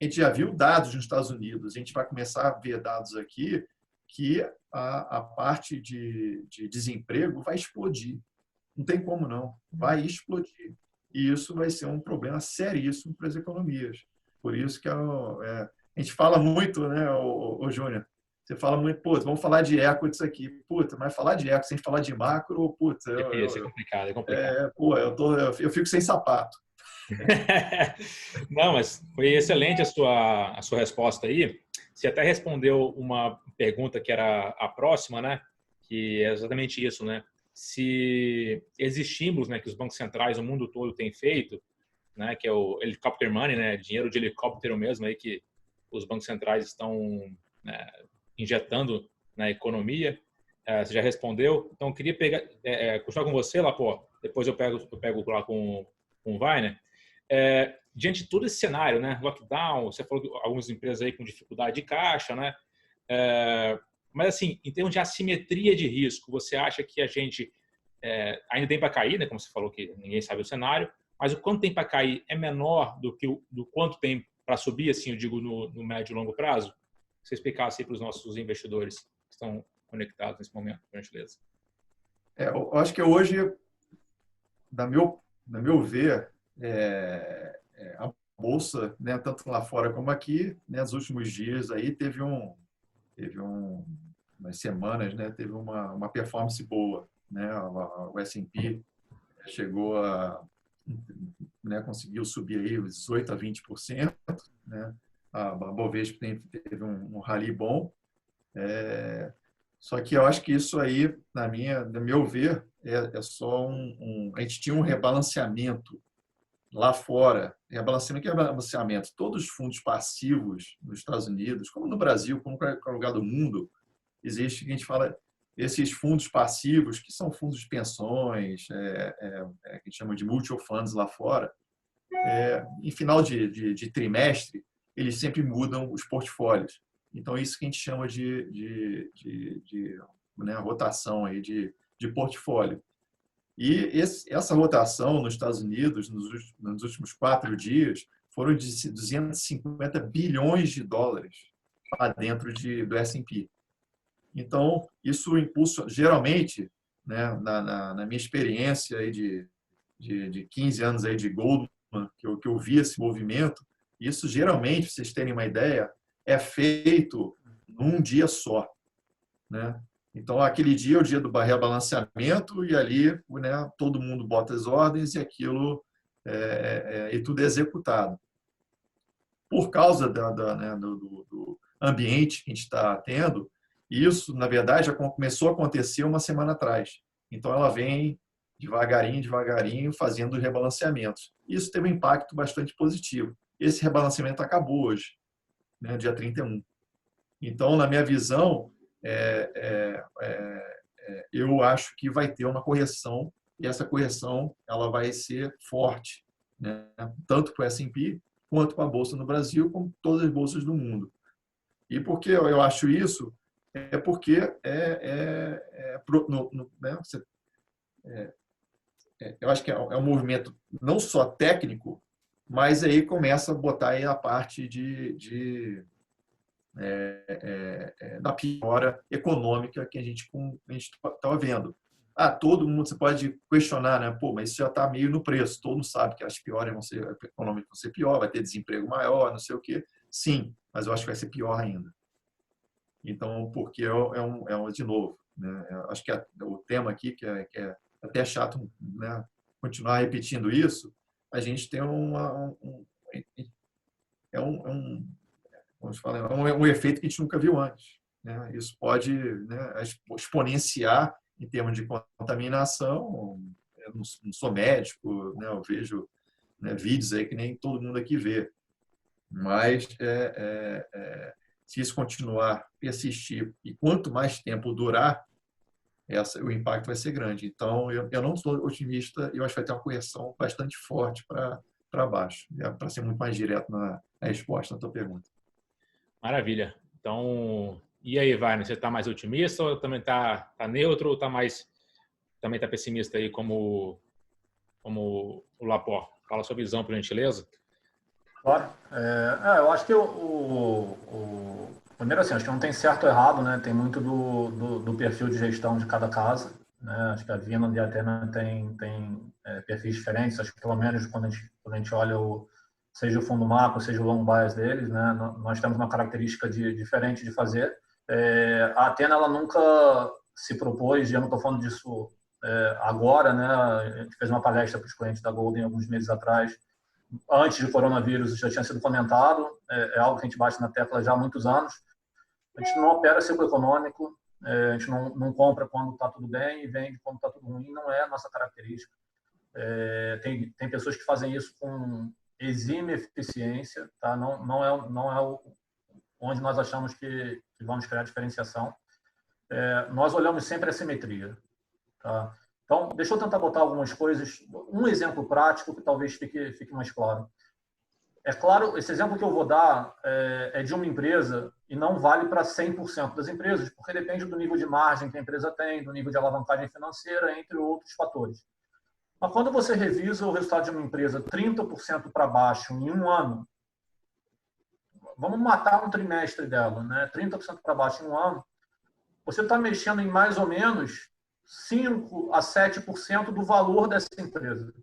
a gente já viu dados nos Estados Unidos, a gente vai começar a ver dados aqui que a parte de desemprego vai explodir. Não tem como não, vai explodir. E isso vai ser um problema seríssimo para as economias. Por isso que a gente fala muito, né, o Júnior? Você fala muito, putz, vamos falar de equities aqui. Puta, mas falar de equities sem falar de macro, putz, É complicado, é complicado. Eu fico sem sapato. Não, mas foi excelente a sua resposta aí. Você até respondeu uma pergunta que era a próxima, né? Que é exatamente isso, né? Se esses estímulos, né, que os bancos centrais no mundo todo têm feito, né, que é o helicopter money, né, dinheiro de helicóptero mesmo aí que os bancos centrais estão, né, injetando na economia. Você já respondeu. Então eu queria continuar com você lá, pô. Depois eu pego lá com o Weiner. Diante de todo esse cenário, né, lockdown, você falou que algumas empresas aí com dificuldade de caixa, né, mas assim, em termos de assimetria de risco, você acha que a gente ainda tem para cair, né, como você falou que ninguém sabe o cenário, mas o quanto tem para cair é menor do quanto tem para subir, assim, eu digo no médio e longo prazo? Você explicasse aí para os nossos investidores que estão conectados nesse momento, por gentileza. Eu acho que hoje, na meu ver, a bolsa, né, tanto lá fora como aqui, né, nos últimos dias aí teve umas semanas, né, teve uma performance boa, né, o S&P chegou né, conseguiu subir aí os 18 a 20%, né, a Bovespa teve um rally bom, só que eu acho que isso aí, no meu ver, é só a gente tinha um rebalanceamento lá fora, rebalanceamento, que é rebalanceamento, todos os fundos passivos nos Estados Unidos, como no Brasil, como em qualquer lugar do mundo, existe, a gente fala, esses fundos passivos, que são fundos de pensões, que a gente chama de mutual funds lá fora, em final de trimestre, eles sempre mudam os portfólios. Então, isso que a gente chama de né, rotação aí de portfólio. E essa rotação nos Estados Unidos, nos últimos 4 dias, foram de 250 bilhões de dólares para dentro do S&P. Então, isso impulsa, geralmente, né, na minha experiência aí de 15 anos aí de Goldman, que eu vi esse movimento, isso geralmente, para vocês terem uma ideia, é feito num dia só, né? Então, aquele dia é o dia do rebalanceamento e ali, né, todo mundo bota as ordens e aquilo e tudo é executado. Por causa né, do ambiente que a gente está tendo, isso, na verdade, já começou a acontecer uma semana atrás. Então, ela vem devagarinho, devagarinho, fazendo rebalanceamentos. Isso teve um impacto bastante positivo. Esse rebalanceamento acabou hoje, né, dia 31. Então, na minha visão, eu acho que vai ter uma correção e essa correção ela vai ser forte, né? Tanto para o S&P quanto para a Bolsa no Brasil, como todas as bolsas do mundo. E por que eu acho isso? É porque né? Eu acho que é um movimento não só técnico, mas aí começa a botar aí a parte da piora econômica que a gente estava vendo. Todo mundo, você pode questionar, né? Pô, mas isso já está meio no preço. Todo mundo sabe que as piores econômicas vão ser pior, vai ter desemprego maior, não sei o quê. Sim, mas eu acho que vai ser pior ainda. Então, porque de novo, né? Eu acho que o tema aqui, que é até chato, né, continuar repetindo isso, a gente tem vamos falar, um efeito que a gente nunca viu antes, né? Isso pode, né, exponenciar em termos de contaminação. Eu não sou médico, né? Eu vejo, né, vídeos aí que nem todo mundo aqui vê, mas se isso continuar a persistir e quanto mais tempo durar, o impacto vai ser grande. Então, eu não sou otimista e eu acho que vai ter uma correção bastante forte para baixo, para ser muito mais direto na resposta à tua pergunta. Maravilha. Então, e aí, Wagner, você está mais otimista ou também está neutro ou também está pessimista aí como o Laport? Fala sua visão, por gentileza. Claro. Eu acho que primeiro assim, acho que não tem certo ou errado, né? Tem muito do perfil de gestão de cada casa, né? Acho que a Vina e a Atena tem perfis diferentes. Acho que pelo menos quando a gente olha seja o fundo macro, seja o long bias deles, né? Nós temos uma característica diferente de fazer. A Atena ela nunca se propôs, e eu não estou falando disso agora, né? A gente fez uma palestra para os clientes da Golden alguns meses atrás. Antes do coronavírus já tinha sido comentado, é algo que a gente bate na tecla já há muitos anos. A gente não opera ciclo econômico, a gente não compra quando está tudo bem e vende quando está tudo ruim, não é a nossa característica. Tem pessoas que fazem isso com exime eficiência, tá? Não é onde nós achamos que vamos criar diferenciação. Nós olhamos sempre a simetria, tá? Então, deixa eu tentar botar algumas coisas. Um exemplo prático que talvez fique mais claro. É claro, esse exemplo que eu vou dar é de uma empresa e não vale para 100% das empresas, porque depende do nível de margem que a empresa tem, do nível de alavancagem financeira, entre outros fatores. Mas quando você revisa o resultado de uma empresa 30% para baixo em um ano, vamos matar um trimestre dela, né? 30% para baixo em um ano, você está mexendo em mais ou menos 5 a 7% do valor dessa empresa.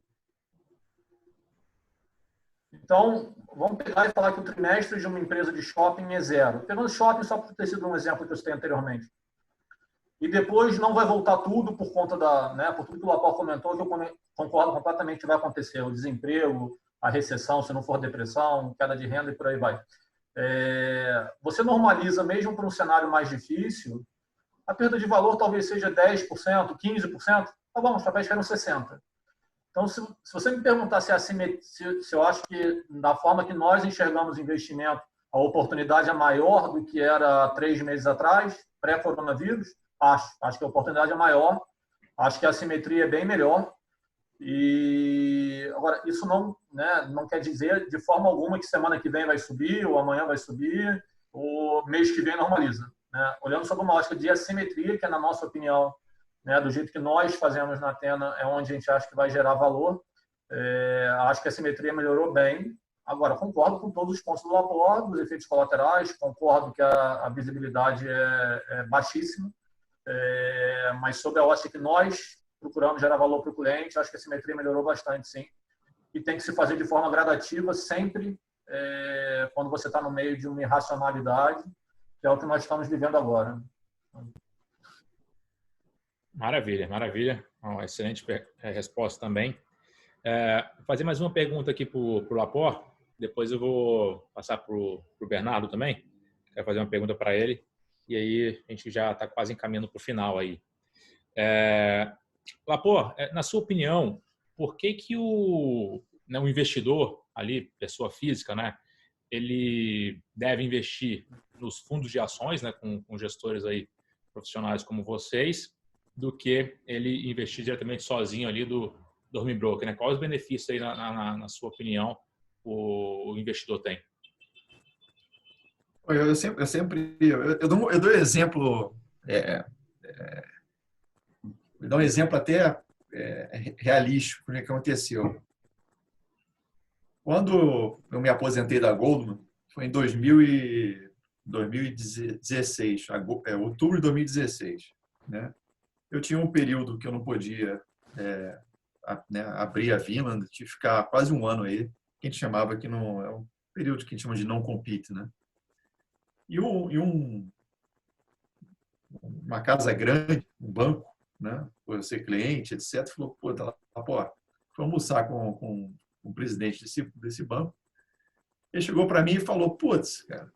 Então, vamos pegar e falar que o trimestre de uma empresa de shopping é 0. Pegando shopping só por ter sido um exemplo que eu citei anteriormente. E depois não vai voltar tudo por conta por tudo que o Lapor comentou, que eu concordo completamente que vai acontecer. O desemprego, a recessão, se não for depressão, queda de renda e por aí vai. Você normaliza, mesmo para um cenário mais difícil, a perda de valor talvez seja 10%, 15%. Tá bom, os papéis caíram 60%. Então, se você me perguntar se eu acho que, da forma que nós enxergamos o investimento, a oportunidade é maior do que era 3 meses atrás, pré-coronavírus, acho que a oportunidade é maior, acho que a assimetria é bem melhor. E agora, isso não quer dizer de forma alguma que semana que vem vai subir, ou amanhã vai subir, ou mês que vem normaliza. Olhando sob uma ótica de assimetria, que é, na nossa opinião, do jeito que nós fazemos na Athena, é onde a gente acha que vai gerar valor. Acho que a simetria melhorou bem. Agora, concordo com todos os pontos do Lapor, dos efeitos colaterais, concordo que a visibilidade é baixíssima, mas sob a ótica que nós procuramos gerar valor para o cliente, acho que a simetria melhorou bastante, sim. E tem que se fazer de forma gradativa, sempre quando você está no meio de uma irracionalidade, que é o que nós estamos vivendo agora. Maravilha, maravilha. Uma excelente resposta também. Vou fazer mais uma pergunta aqui para o Lapor, depois eu vou passar para o Bernardo também. Quero fazer uma pergunta para ele, e aí a gente já está quase encaminhando para o final aí. Lapor, na sua opinião, por que o investidor ali, pessoa física, ele deve investir nos fundos de ações, com gestores aí profissionais como vocês, do que ele investir diretamente sozinho ali do home broker, Quais os benefícios aí, na sua opinião, o investidor tem? Eu dou exemplo, vou dar um exemplo até realístico do que aconteceu. Quando eu me aposentei da Goldman, foi em 2016, outubro de 2016, Eu tinha um período que eu não podia abrir a Vinland, tive que ficar quase um ano aí, que a gente chamava que não é um período que a gente chama de não compete, E uma casa grande, um banco, por ser cliente, etc, falou, vamos almoçar com o presidente desse banco. Ele chegou para mim e falou, cara,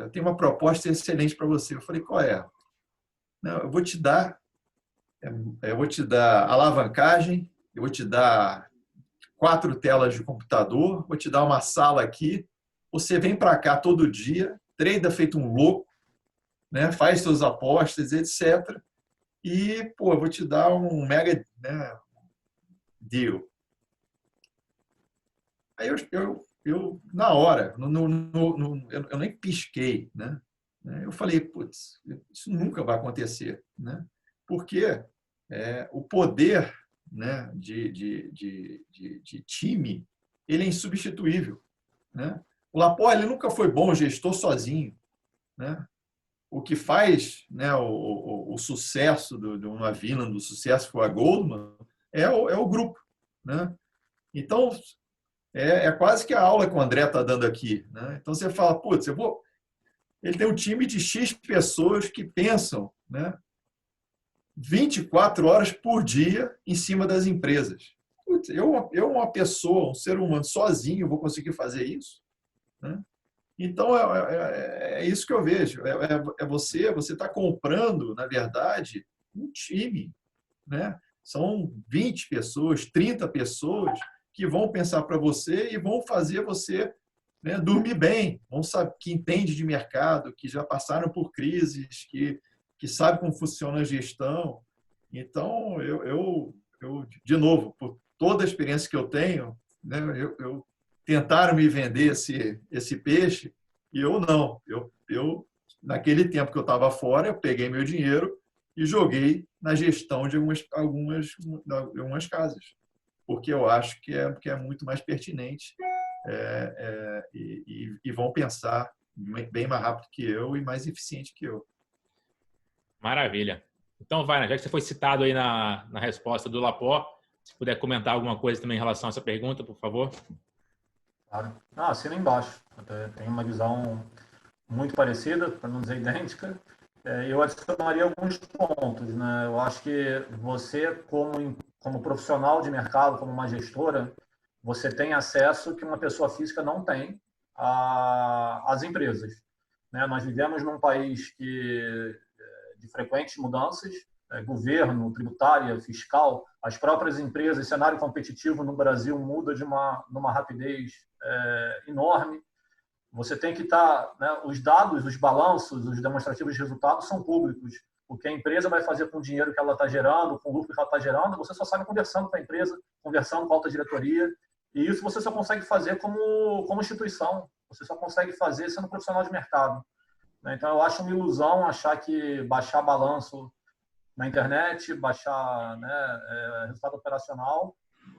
eu tenho uma proposta excelente para você. Eu falei, qual é? Não, eu vou te dar alavancagem, eu vou te dar 4 telas de computador, vou te dar uma sala aqui, você vem para cá todo dia, treina feito um louco, faz suas apostas, etc. E, eu vou te dar um mega deal. Aí eu na hora, eu nem pisquei, Eu falei, isso nunca vai acontecer, Porque o poder de time, ele é insubstituível, O Lapor, ele nunca foi bom gestor sozinho, O que faz o sucesso de uma Vinland, do sucesso que foi a Goldman, é o grupo, Então, é quase que a aula que o André está dando aqui, Então, você fala, ele tem um time de X pessoas que pensam, 24 horas por dia em cima das empresas. Uma pessoa, um ser humano sozinho, vou conseguir fazer isso? Então, é isso que eu vejo. Você está comprando, na verdade, um time. São 20 pessoas, 30 pessoas que vão pensar para você e vão fazer você dormir bem, que entende de mercado, que já passaram por crises, que sabe como funciona a gestão. Então, eu de novo, por toda a experiência que eu tenho, eu tentaram me vender esse peixe e eu não. Eu naquele tempo que eu estava fora, eu peguei meu dinheiro e joguei na gestão de algumas casas, porque eu acho que é muito mais pertinente e vão pensar bem mais rápido que eu e mais eficiente que eu. Maravilha. Então, já que você foi citado aí na resposta do Lapor, se puder comentar alguma coisa também em relação a essa pergunta, por favor. Claro. Assina embaixo. Tem uma visão muito parecida, para não dizer idêntica. Eu adicionaria alguns pontos, né? Eu acho que você, como profissional de mercado, como uma gestora, você tem acesso que uma pessoa física não tem às empresas, né? Nós vivemos num país de frequentes mudanças, governo, tributária, fiscal, as próprias empresas, cenário competitivo no Brasil muda numa rapidez enorme. Você tem que estar, né, os dados, os balanços, os demonstrativos de resultados são públicos. O que a empresa vai fazer com o dinheiro que ela está gerando, com o lucro que ela está gerando, você só sabe conversando com a empresa, conversando com a alta diretoria. E isso você só consegue fazer como instituição. Você só consegue fazer sendo profissional de mercado. Então, eu acho uma ilusão achar que baixar balanço na internet, baixar, né, resultado operacional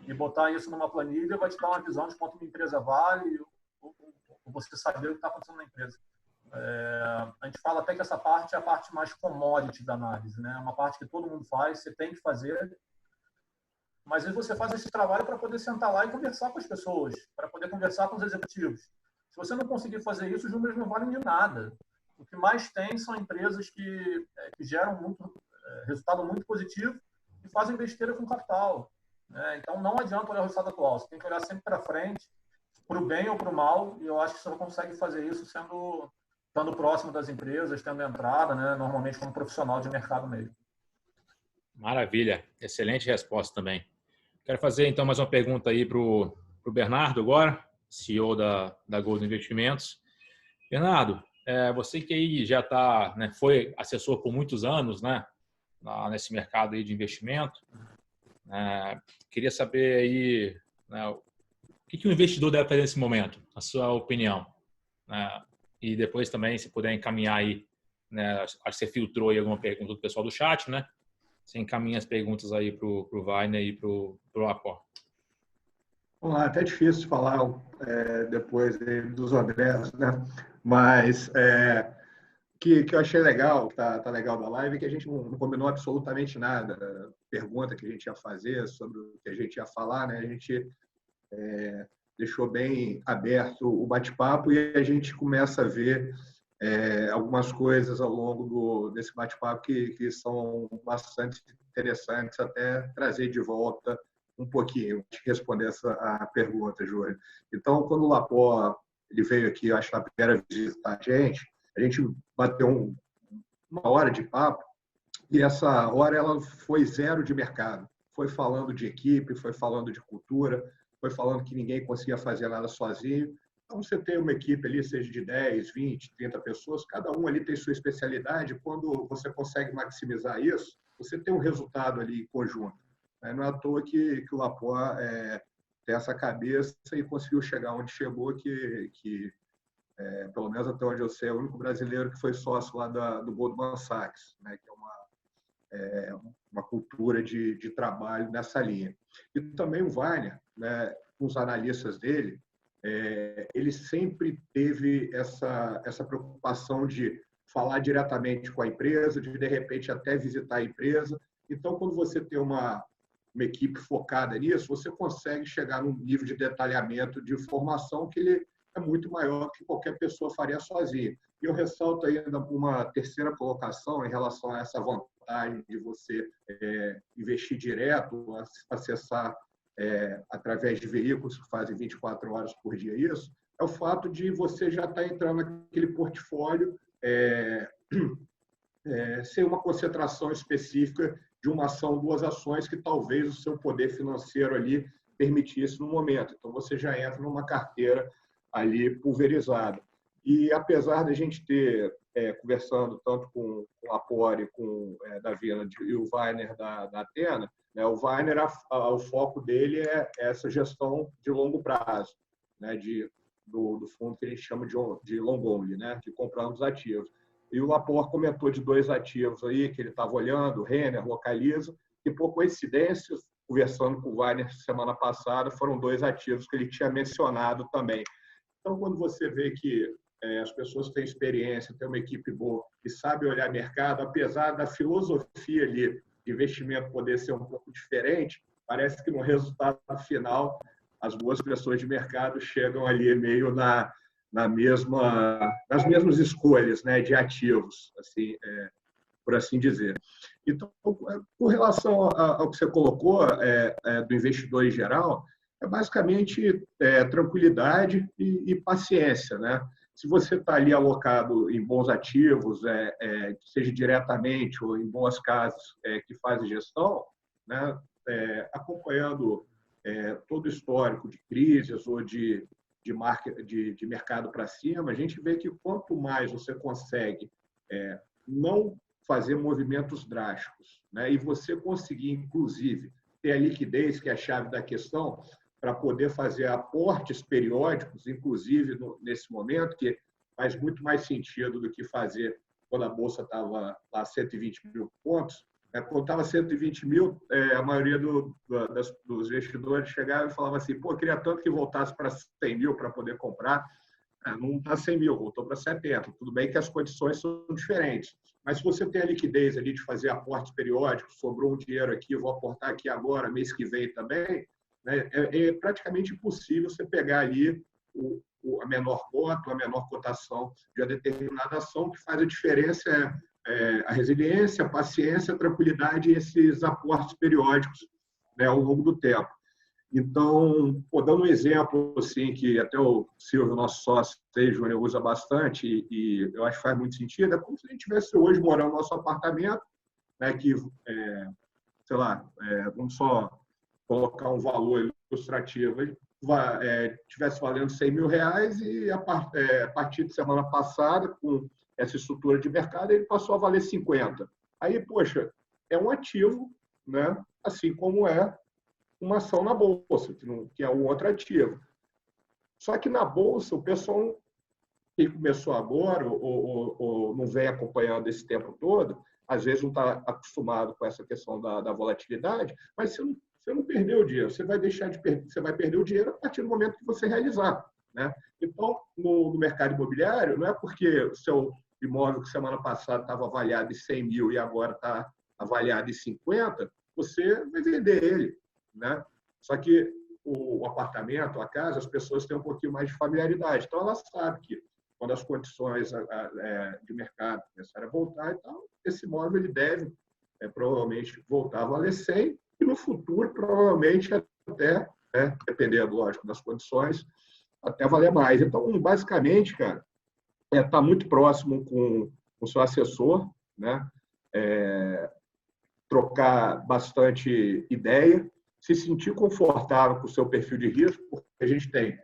e botar isso numa planilha vai te dar uma visão de quanto uma empresa vale, você saber o que está acontecendo na empresa. A gente fala até que essa parte é a parte mais commodity da análise, né? Uma parte que todo mundo faz, você tem que fazer, mas aí você faz esse trabalho para poder sentar lá e conversar com as pessoas, para poder conversar com os executivos. Se você não conseguir fazer isso, os números não valem de nada. O que mais tem são empresas que geram resultado muito positivo e fazem besteira com capital, né? Então, não adianta olhar o resultado atual, você tem que olhar sempre para frente, para o bem ou para o mal, e eu acho que você consegue fazer isso estando próximo das empresas, tendo entrada, né, normalmente como profissional de mercado mesmo. Maravilha, excelente resposta também. Quero fazer então mais uma pergunta aí para o Bernardo agora, CEO da Gold Investimentos. Bernardo, você que aí já está, né, foi assessor por muitos anos, né, nesse mercado aí de investimento, queria saber aí, né, o que o investidor deve fazer nesse momento, na sua opinião, né? E depois também, se puder encaminhar aí, né, acho que você filtrou aí alguma pergunta do pessoal do chat, né? Você encaminha as perguntas aí para o Wagner e para o Lapor. Vamos lá, até difícil falar depois dos Andrés, né? Mas que eu achei legal, tá legal da live, é que a gente não combinou absolutamente nada. Pergunta que a gente ia fazer, sobre o que a gente ia falar, né? A gente deixou bem aberto o bate-papo e a gente começa a ver algumas coisas ao longo desse bate-papo que são bastante interessantes, até trazer de volta um pouquinho, responder a pergunta, Júlio. Então, quando o Lapor ele veio aqui, acho que na primeira visita a gente bateu uma hora de papo e essa hora ela foi zero de mercado. Foi falando de equipe, foi falando de cultura, foi falando que ninguém conseguia fazer nada sozinho. Então, você tem uma equipe ali, seja de 10, 20, 30 pessoas, cada um ali tem sua especialidade. Quando você consegue maximizar isso, você tem um resultado ali em conjunto. Não é à toa que o Lapor tem essa cabeça e conseguiu chegar onde chegou, que pelo menos até onde eu sei, é o único brasileiro que foi sócio lá do Goldman Sachs, né, que é uma cultura de trabalho nessa linha. E também o Wagner, né, os analistas dele, ele sempre teve essa preocupação de falar diretamente com a empresa, de repente até visitar a empresa. Então, quando você tem uma equipe focada nisso, você consegue chegar num nível de detalhamento de informação que ele é muito maior que qualquer pessoa faria sozinha. E eu ressalto ainda uma terceira colocação em relação a essa vantagem de você investir direto, acessar através de veículos que fazem 24 horas por dia isso, é o fato de você já estar entrando naquele portfólio sem uma concentração específica de uma ação, duas ações que talvez o seu poder financeiro ali permitisse no momento. Então, você já entra numa carteira ali pulverizada. E apesar da gente ter, conversando tanto com o Lapor, com Davi e o Wagner da Athena, né, o Wagner, o foco dele é essa gestão de longo prazo, né, do fundo que a gente chama de long only, né, de comprando os ativos. E o Lapor comentou de dois ativos aí que ele estava olhando, Renner, Localiza, e por coincidência, conversando com o Wagner semana passada, foram dois ativos que ele tinha mencionado também. Então, quando você vê que as pessoas têm experiência, têm uma equipe boa e sabem olhar mercado, apesar da filosofia ali de investimento poder ser um pouco diferente, parece que no resultado final as boas pressões de mercado chegam ali meio nas mesmas escolhas, né, de ativos, assim, por assim dizer. Então, com relação ao que você colocou do investidor em geral, é basicamente tranquilidade e paciência, né? Se você está ali alocado em bons ativos, seja diretamente ou em boas casas que fazem gestão, né, acompanhando todo o histórico de crises ou de mercado para cima, a gente vê que quanto mais você consegue não fazer movimentos drásticos, né, e você conseguir, inclusive, ter a liquidez, que é a chave da questão, para poder fazer aportes periódicos, inclusive nesse momento, que faz muito mais sentido do que fazer quando a Bolsa estava lá 120 mil pontos. Quando estava 120 mil, a maioria dos investidores chegava e falava assim, pô, eu queria tanto que voltasse para 100 mil para poder comprar. Não está 100 mil, voltou para 70. Tudo bem que as condições são diferentes, mas se você tem a liquidez ali de fazer aportes periódicos, sobrou um dinheiro aqui, eu vou aportar aqui agora, mês que vem também, né, é praticamente impossível você pegar ali a menor cota, a menor cotação de uma determinada ação. Que faz a diferença a resiliência, a paciência, a tranquilidade e esses aportes periódicos, né, ao longo do tempo. Então, dando um exemplo assim, que até o Silvio, nosso sócio, Júnior, usa bastante, e eu acho que faz muito sentido, é como se a gente estivesse hoje morando no nosso apartamento, né, que, sei lá, vamos só colocar um valor ilustrativo, ele tivesse valendo 100 mil reais e a partir de semana passada, com essa estrutura de mercado, ele passou a valer 50. Aí, poxa, é um ativo, né, assim como é uma ação na Bolsa, que é um outro ativo. Só que na Bolsa, o pessoal que começou agora ou não vem acompanhando esse tempo todo, às vezes não está acostumado com essa questão da volatilidade, mas você não perdeu o dinheiro, você vai perder o dinheiro a partir do momento que você realizar, né? Então, no mercado imobiliário, não é porque o seu imóvel que semana passada estava avaliado em 100 mil e agora está avaliado em 50, você vai vender ele, né? Só que o apartamento, a casa, as pessoas têm um pouquinho mais de familiaridade. Então, ela sabe que quando as condições de mercado começarem a voltar, então, esse imóvel ele deve provavelmente voltar a valer 100 e no futuro, provavelmente, até, dependendo, lógico, das condições, até valer mais. Então, basicamente, cara, está muito próximo com o seu assessor, né? Trocar bastante ideia, se sentir confortável com o seu perfil de risco, porque a gente tem,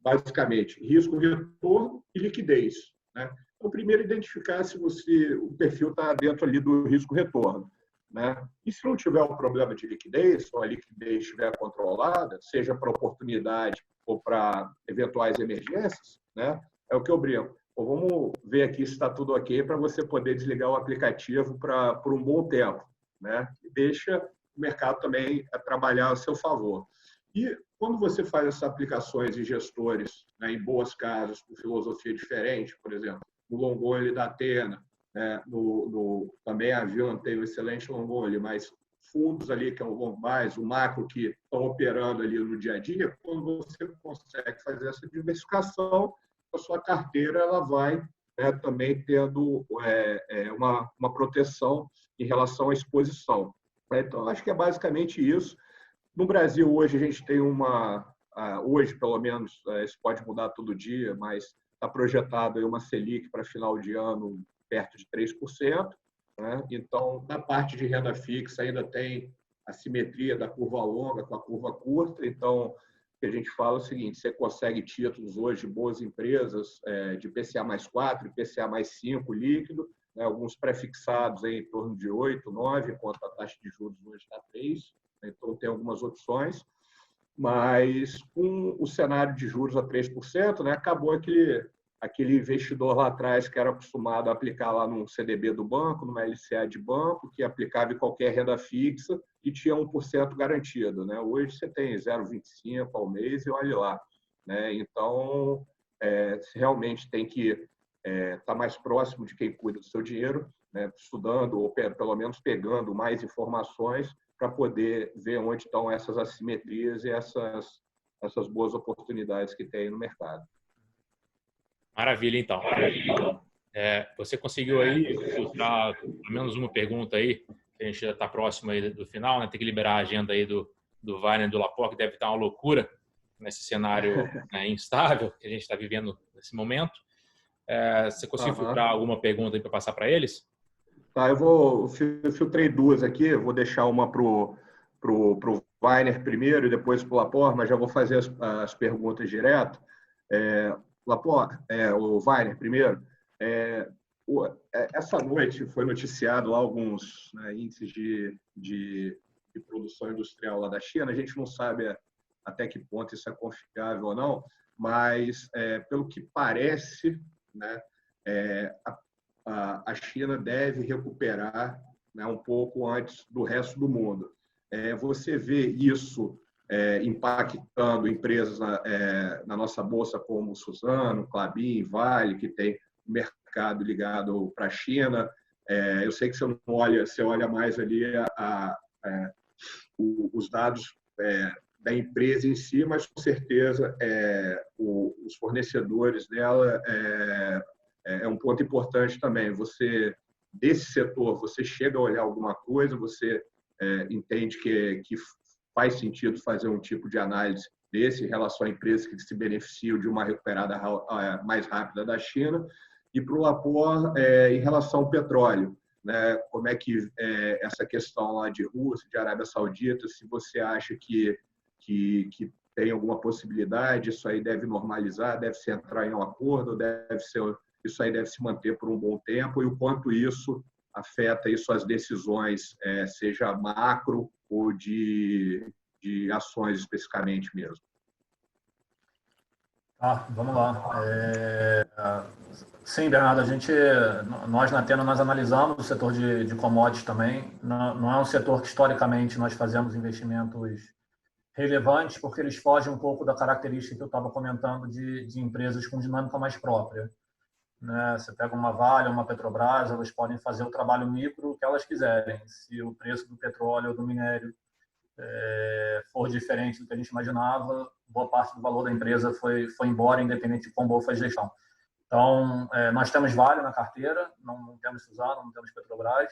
basicamente, risco, retorno e liquidez, né? Então, primeiro, identificar se o perfil está dentro ali do risco-retorno, né? E se não tiver um problema de liquidez, ou a liquidez estiver controlada, seja para oportunidade ou para eventuais emergências, né? É o que eu brinco. Vamos ver aqui se está tudo ok para você poder desligar o aplicativo por um bom tempo, né? E deixa o mercado também trabalhar a seu favor. E quando você faz essas aplicações em gestores, né, em boas casas, com filosofia diferente, por exemplo, no long only da Athena, né, também a Avion tem um excelente long only, mas fundos ali que é um long mais, o macro que estão operando ali no dia a dia, quando você consegue fazer essa diversificação, a sua carteira ela vai, né, também tendo uma proteção em relação à exposição. Então, acho que é basicamente isso. No Brasil, hoje, a gente tem hoje, pelo menos, isso pode mudar todo dia, mas está projetado aí uma Selic para final de ano perto de 3%. Né? Então, na parte de renda fixa, ainda tem a simetria da curva longa com a curva curta. Então, o que a gente fala é o seguinte, você consegue títulos hoje, boas empresas, de IPCA mais 4, IPCA mais 5 líquido, né? Alguns pré-fixados aí em torno de 8, 9, enquanto a taxa de juros hoje está 3. Então, tem algumas opções, mas com o cenário de juros a 3%, né, acabou aquele investidor lá atrás que era acostumado a aplicar lá num CDB do banco, numa LCA de banco, que aplicava em qualquer renda fixa e tinha 1% garantido. Né? Hoje você tem 0,25 ao mês e olhe lá. Né? Então, você realmente tem que estar mais próximo de quem cuida do seu dinheiro, né? Estudando ou pelo menos pegando mais informações para poder ver onde estão essas assimetrias e essas boas oportunidades que tem no mercado. Maravilha, então. Você conseguiu aí filtrar pelo menos uma pergunta aí, que a gente já está próximo aí do final, né? Tem que liberar a agenda aí do Wagner e do Laporte, que deve estar uma loucura nesse cenário, né, instável que a gente está vivendo nesse momento. Você conseguiu filtrar alguma pergunta aí para passar para eles? Tá, eu filtrei duas aqui, eu vou deixar uma pro Wagner primeiro e depois para o Laporte, mas já vou fazer as perguntas direto. Laporte, o Wagner primeiro. Essa noite foi noticiado lá alguns, né, índices de produção industrial lá da China. A gente não sabe até que ponto isso é confiável ou não, mas pelo que parece, né, a China deve recuperar, né, um pouco antes do resto do mundo. Você vê isso impactando empresas na nossa bolsa como Suzano, Klabin, Vale, que tem mercado ligado para a China. Eu sei que você olha mais ali os dados da empresa em si, mas com certeza os fornecedores dela é um ponto importante também. Desse setor, você chega a olhar alguma coisa, você entende que faz sentido fazer um tipo de análise desse em relação a empresas que se beneficiam de uma recuperada mais rápida da China. E para o Laporte, em relação ao petróleo, né, como é que essa questão lá de Rússia, de Arábia Saudita, se você acha que tem alguma possibilidade, isso aí deve normalizar, deve se entrar em um acordo, isso aí deve se manter por um bom tempo, e o quanto isso afeta aí suas decisões, seja macro ou de ações especificamente mesmo. Vamos lá. Sim, Bernardo, nós na Tena nós analisamos o setor de commodities também. Não é um setor que historicamente nós fazemos investimentos relevantes, porque eles fogem um pouco da característica que eu estava comentando de empresas com dinâmica mais própria. Né? Você pega uma Vale, uma Petrobras, elas podem fazer o trabalho micro que elas quiserem. Se o preço do petróleo ou do minério for diferente do que a gente imaginava, boa parte do valor da empresa foi embora, independente de quão boa foi a gestão. Então, nós temos Vale na carteira, não temos Suzano, não temos Petrobras.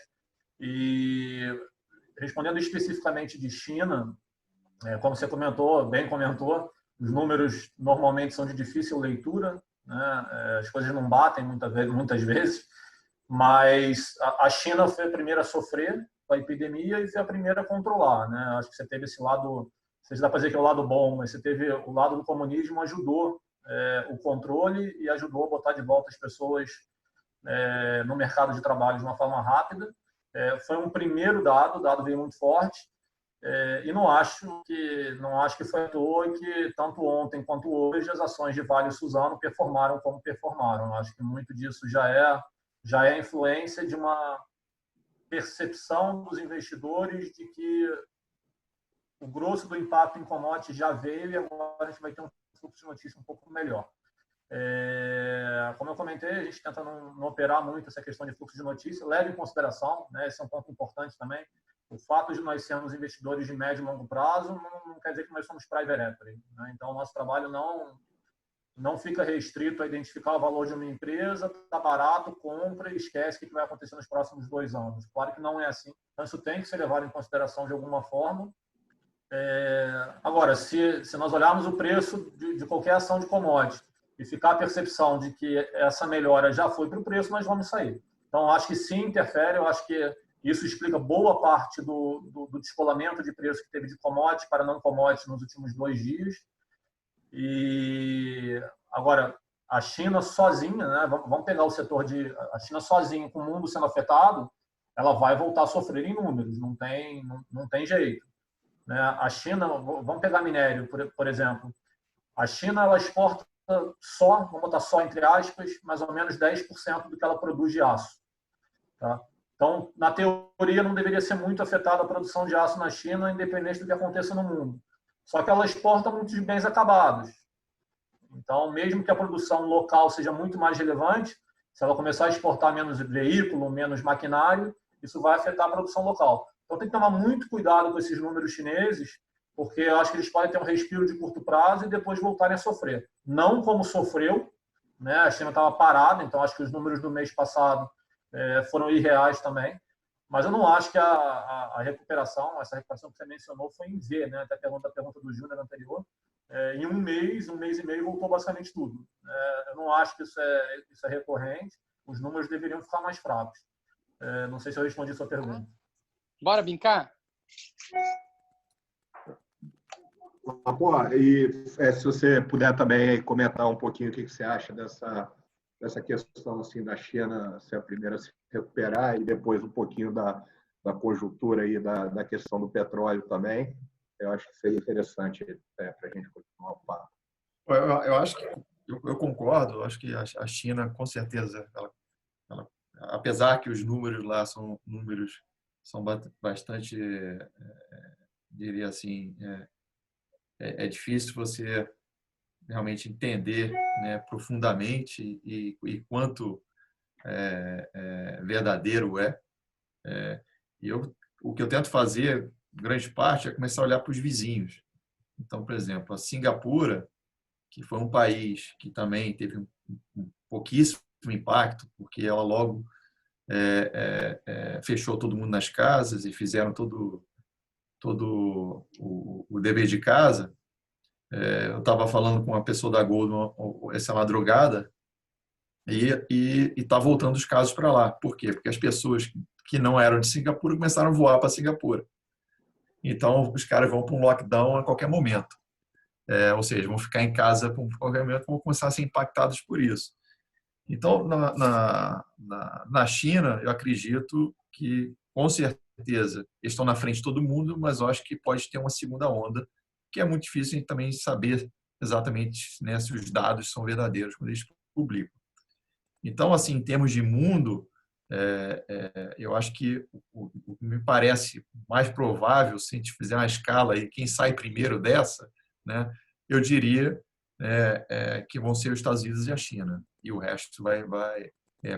E respondendo especificamente de China, como você bem comentou, os números normalmente são de difícil leitura, né? As coisas não batem muitas vezes, mas a China foi a primeira a sofrer com a epidemia e foi a primeira a controlar, né? Acho que você teve esse lado, se dá para dizer que é o lado bom, mas você teve o lado do comunismo, ajudou o controle e ajudou a botar de volta as pessoas no mercado de trabalho de uma forma rápida. Foi um primeiro dado, o dado veio muito forte, e não acho que foi à toa que tanto ontem quanto hoje as ações de Vale e Suzano performaram como performaram. Acho que muito disso já é influência de uma percepção dos investidores de que o grosso do impacto em commodities já veio e agora a gente vai ter um fluxo de notícia um pouco melhor. Como eu comentei, a gente tenta não operar muito essa questão de fluxo de notícia, leva em consideração, né, esse é um ponto importante também. O fato de nós sermos investidores de médio e longo prazo não quer dizer que nós somos private equity, né? Então, o nosso trabalho não fica restrito a identificar o valor de uma empresa, está barato, compra e esquece o que vai acontecer nos próximos 2 anos. Claro que não é assim. Então, isso tem que ser levado em consideração de alguma forma. Agora, se nós olharmos o preço de qualquer ação de commodity e ficar a percepção de que essa melhora já foi para o preço, nós vamos sair. Então, acho que sim, interfere. Eu acho que isso explica boa parte do descolamento de preço que teve de commodity para não commodity nos últimos 2 dias. E agora, a China sozinha, né, vamos pegar o setor a China sozinha, com o mundo sendo afetado, ela vai voltar a sofrer em números, não tem jeito. Né? A China, vamos pegar minério, por exemplo. A China, ela exporta vamos botar só entre aspas, mais ou menos 10% do que ela produz de aço. Tá? Então, na teoria, não deveria ser muito afetada a produção de aço na China, independente do que aconteça no mundo. Só que ela exporta muitos bens acabados. Então, mesmo que a produção local seja muito mais relevante, se ela começar a exportar menos veículo, menos maquinário, isso vai afetar a produção local. Então tem que tomar muito cuidado com esses números chineses, porque eu acho que eles podem ter um respiro de curto prazo e depois voltarem a sofrer. Não como sofreu, né? A China estava parada, então acho que os números do mês passado foram irreais também. Mas eu não acho que a recuperação, essa recuperação que você mencionou, foi em V, né? Até a pergunta do Júnior anterior. Em um mês e meio, voltou basicamente tudo. Eu não acho que isso é recorrente. Os números deveriam ficar mais fracos. Não sei se eu respondi a sua pergunta. Bora brincar? E se você puder também comentar um pouquinho o que você acha dessa questão assim, da China ser a primeira a se recuperar e depois um pouquinho da conjuntura aí da questão do petróleo também. Eu acho que seria interessante para a gente continuar o papo. Eu acho que eu concordo. Eu acho que a China, com certeza, ela, apesar que os números lá são bastante, diria assim, é difícil você realmente entender, né, profundamente e quanto verdadeiro é. E o que eu tento fazer, grande parte, é começar a olhar para os vizinhos. Então, por exemplo, a Singapura, que foi um país que também teve um pouquíssimo impacto, porque ela logo fechou todo mundo nas casas e fizeram todo o dever de casa. Eu estava falando com uma pessoa da Goldman essa madrugada e está voltando os casos para lá. Por quê? Porque as pessoas que não eram de Singapura começaram a voar para Singapura. Então, os caras vão para um lockdown a qualquer momento. Ou seja, vão ficar em casa por qualquer momento, vão começar a ser impactados por isso. Então, na China, eu acredito que, com certeza, eles estão na frente de todo mundo, mas eu acho que pode ter uma segunda onda, que é muito difícil a gente também saber exatamente, né, se os dados são verdadeiros quando eles publicam. Então, assim, em termos de mundo, eu acho que o que me parece mais provável, se a gente fizer uma escala aí, quem sai primeiro dessa, né, eu diria que vão ser os Estados Unidos e a China. E o resto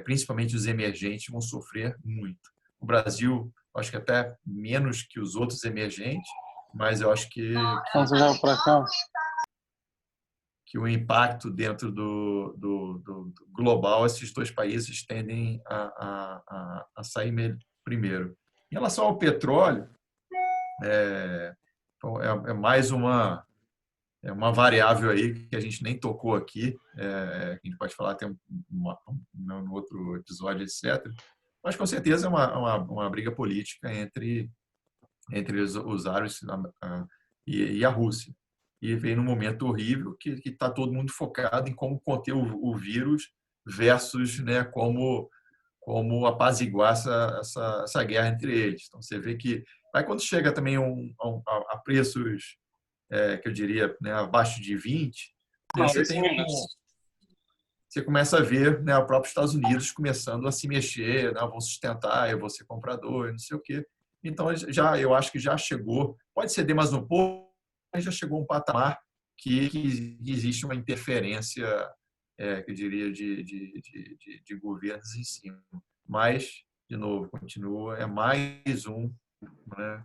principalmente os emergentes, vão sofrer muito. O Brasil, acho que até menos que os outros emergentes, mas eu acho que o impacto dentro do global, esses dois países tendem a sair primeiro. Em relação ao petróleo, é mais uma variável aí que a gente nem tocou aqui, a gente pode falar até no outro episódio, etc. Mas, com certeza, é uma briga política entre os árabes e a Rússia. E vem num momento horrível que está todo mundo focado em como conter o vírus versus, né, como apaziguar essa guerra entre eles. Então, você vê que aí quando chega também a preços, que eu diria, né, abaixo de 20, né, você começa a ver, né, o próprio Estados Unidos começando a se mexer, né, vão sustentar, eu vou ser comprador, não sei o quê. Então, eu acho que já chegou, pode ceder mais um pouco, mas já chegou um patamar que existe uma interferência, que eu diria, de governos em cima. Mas, de novo, continua, mais né,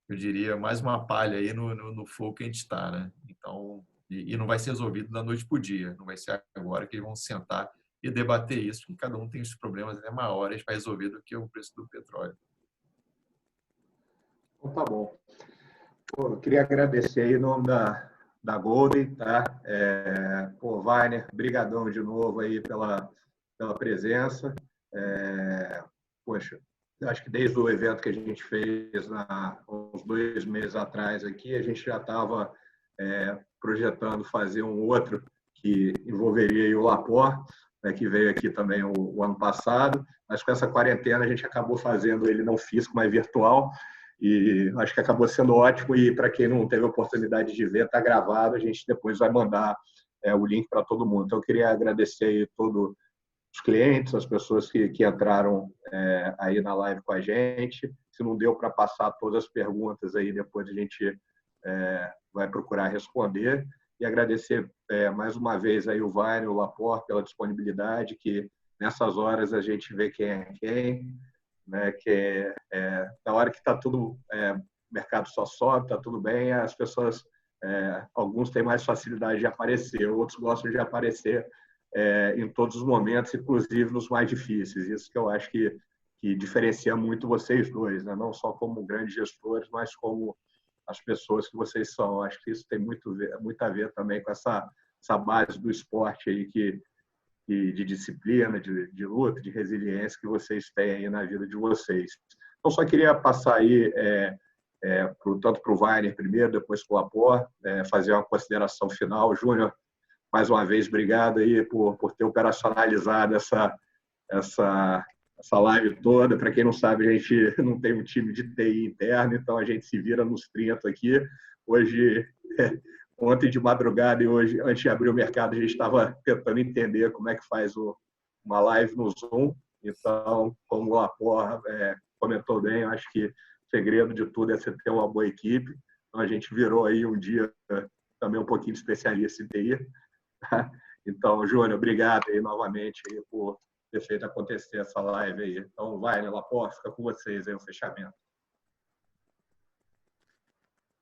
eu diria, mais uma palha aí no fogo que a gente está, né? Então, e não vai ser resolvido da noite para o dia, não vai ser agora que eles vão sentar e debater isso, porque cada um tem os problemas maiores para resolver do que o preço do petróleo. Então, tá bom. Eu queria agradecer aí em nome da Golden, tá? Weiner, brigadão de novo aí pela presença. Poxa, acho que desde o evento que a gente fez uns 2 meses atrás aqui, a gente já estava projetando fazer um outro que envolveria aí o Laporte, né, que veio aqui também o ano passado, mas com essa quarentena a gente acabou fazendo ele não físico, mas virtual, e acho que acabou sendo ótimo, e para quem não teve a oportunidade de ver, está gravado, a gente depois vai mandar o link para todo mundo. Então, eu queria agradecer aí todos os clientes, as pessoas que entraram aí na live com a gente. Se não deu para passar todas as perguntas aí, depois a gente vai procurar responder. E agradecer mais uma vez aí o Weiner, o Laporte pela disponibilidade, que nessas horas a gente vê quem é quem. né? Que na hora que está tudo, o mercado só sobe, está tudo bem, as pessoas, alguns têm mais facilidade de aparecer, outros gostam de aparecer em todos os momentos, inclusive nos mais difíceis. Isso que eu acho que diferencia muito vocês dois, né? Não só como grandes gestores, mas como as pessoas que vocês são. Acho que isso tem muito a ver também com essa base do esporte aí de disciplina, de luta, de resiliência que vocês têm aí na vida de vocês. Então, só queria passar aí tanto para o Wagner primeiro, depois para o Lapor, fazer uma consideração final. Júnior, mais uma vez, obrigado aí por ter operacionalizado essa live toda. Para quem não sabe, a gente não tem um time de TI interno, então a gente se vira nos 30 aqui. Hoje, ontem de madrugada e hoje, antes de abrir o mercado, a gente estava tentando entender como é que faz uma live no Zoom. Então, como o Lapor comentou bem, eu acho que o segredo de tudo é você ter uma boa equipe. Então, a gente virou aí um dia também um pouquinho de especialista em TI. Então, Júnior, obrigado aí novamente aí por ter feito acontecer essa live aí. Então, vai, né, Lapor, fica com vocês aí o fechamento.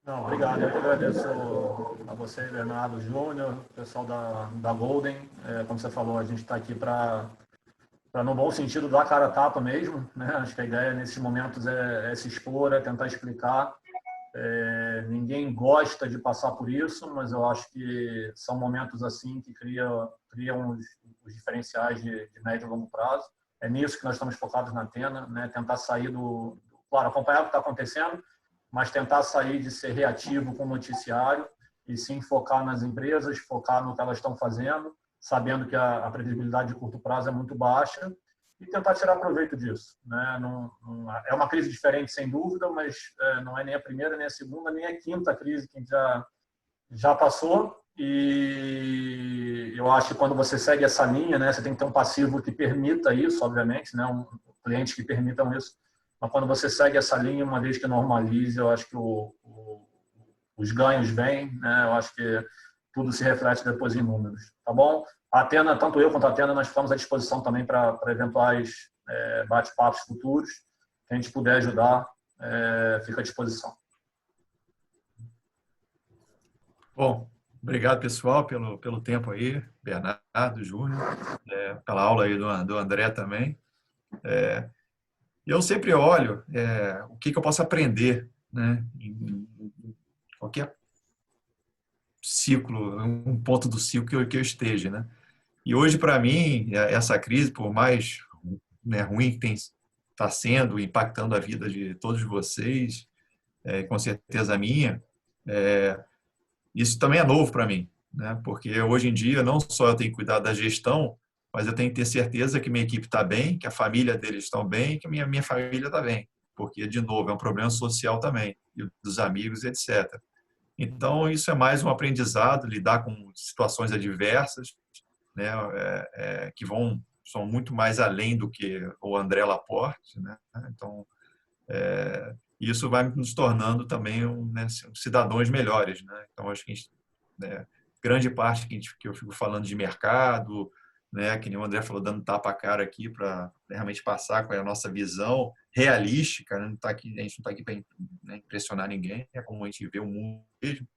Não, obrigado. Eu que agradeço a você, Bernardo, Júnior, o pessoal da Golden. Como você falou, a gente está aqui para, no bom sentido, dar cara a tapa mesmo, né? Acho que a ideia nesses momentos é se expor, é tentar explicar. Ninguém gosta de passar por isso, mas eu acho que são momentos assim que criam os diferenciais de médio e longo prazo. É nisso que nós estamos focados na Athena, né? Tentar sair claro, acompanhar o que está acontecendo, mas tentar sair de ser reativo com o noticiário e sim focar nas empresas, focar no que elas estão fazendo, sabendo que a previsibilidade de curto prazo é muito baixa e tentar tirar proveito disso, né? É uma crise diferente, sem dúvida, mas não é nem a primeira, nem a segunda, nem a quinta crise que a gente já passou. E eu acho que quando você segue essa linha, né, você tem que ter um passivo que permita isso, obviamente, né, um cliente que permitam isso. Mas quando você segue essa linha, uma vez que normalize, eu acho que os ganhos vêm, né? Eu acho que tudo se reflete depois em números, tá bom? A Athena, tanto eu quanto a Athena, nós ficamos à disposição também para eventuais bate-papos futuros. Quem a gente puder ajudar, fica à disposição. Bom, obrigado, pessoal, pelo tempo aí, Bernardo, Júnior, pela aula aí do André também. Eu sempre olho o que eu posso aprender, né, em qualquer ciclo, um ponto do ciclo que eu esteja, né? E hoje, para mim, essa crise, por mais, né, ruim que está sendo, impactando a vida de todos vocês, com certeza a minha, isso também é novo para mim, né? Porque hoje em dia não só eu tenho que cuidar da gestão, mas eu tenho que ter certeza que minha equipe está bem, que a família deles está bem, que a minha família está bem. Porque, de novo, é um problema social também, e dos amigos, etc. Então, isso é mais um aprendizado, lidar com situações adversas, né? Que são muito mais além do que o André Laporte, né? Então, isso vai nos tornando também cidadãos melhores, né? Então, acho que grande parte que eu fico falando de mercado, né, que nem o André falou, dando tapa a cara aqui para realmente passar com a nossa visão realística, né? A gente não está aqui para impressionar ninguém, é como a gente vê o mundo mesmo,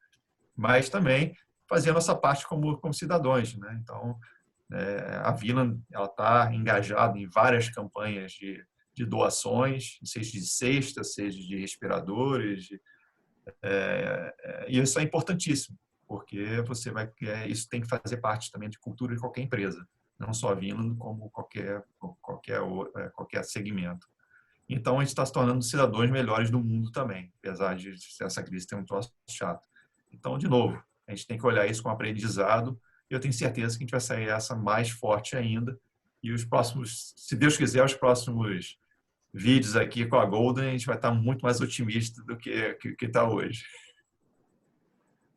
mas também fazer a nossa parte como cidadãos, né? Então, a Vila está engajada em várias campanhas de doações, seja de cestas, seja de respiradores, e isso é importantíssimo, porque isso tem que fazer parte também de cultura de qualquer empresa, não só a Vinland, como qualquer segmento. Então, a gente está se tornando cidadãos melhores do mundo também, apesar de essa crise ter um troço chato. Então, de novo, a gente tem que olhar isso com aprendizado, e eu tenho certeza que a gente vai sair essa mais forte ainda, e os próximos, se Deus quiser, os próximos vídeos aqui com a Golden, a gente vai estar muito mais otimista do que está hoje.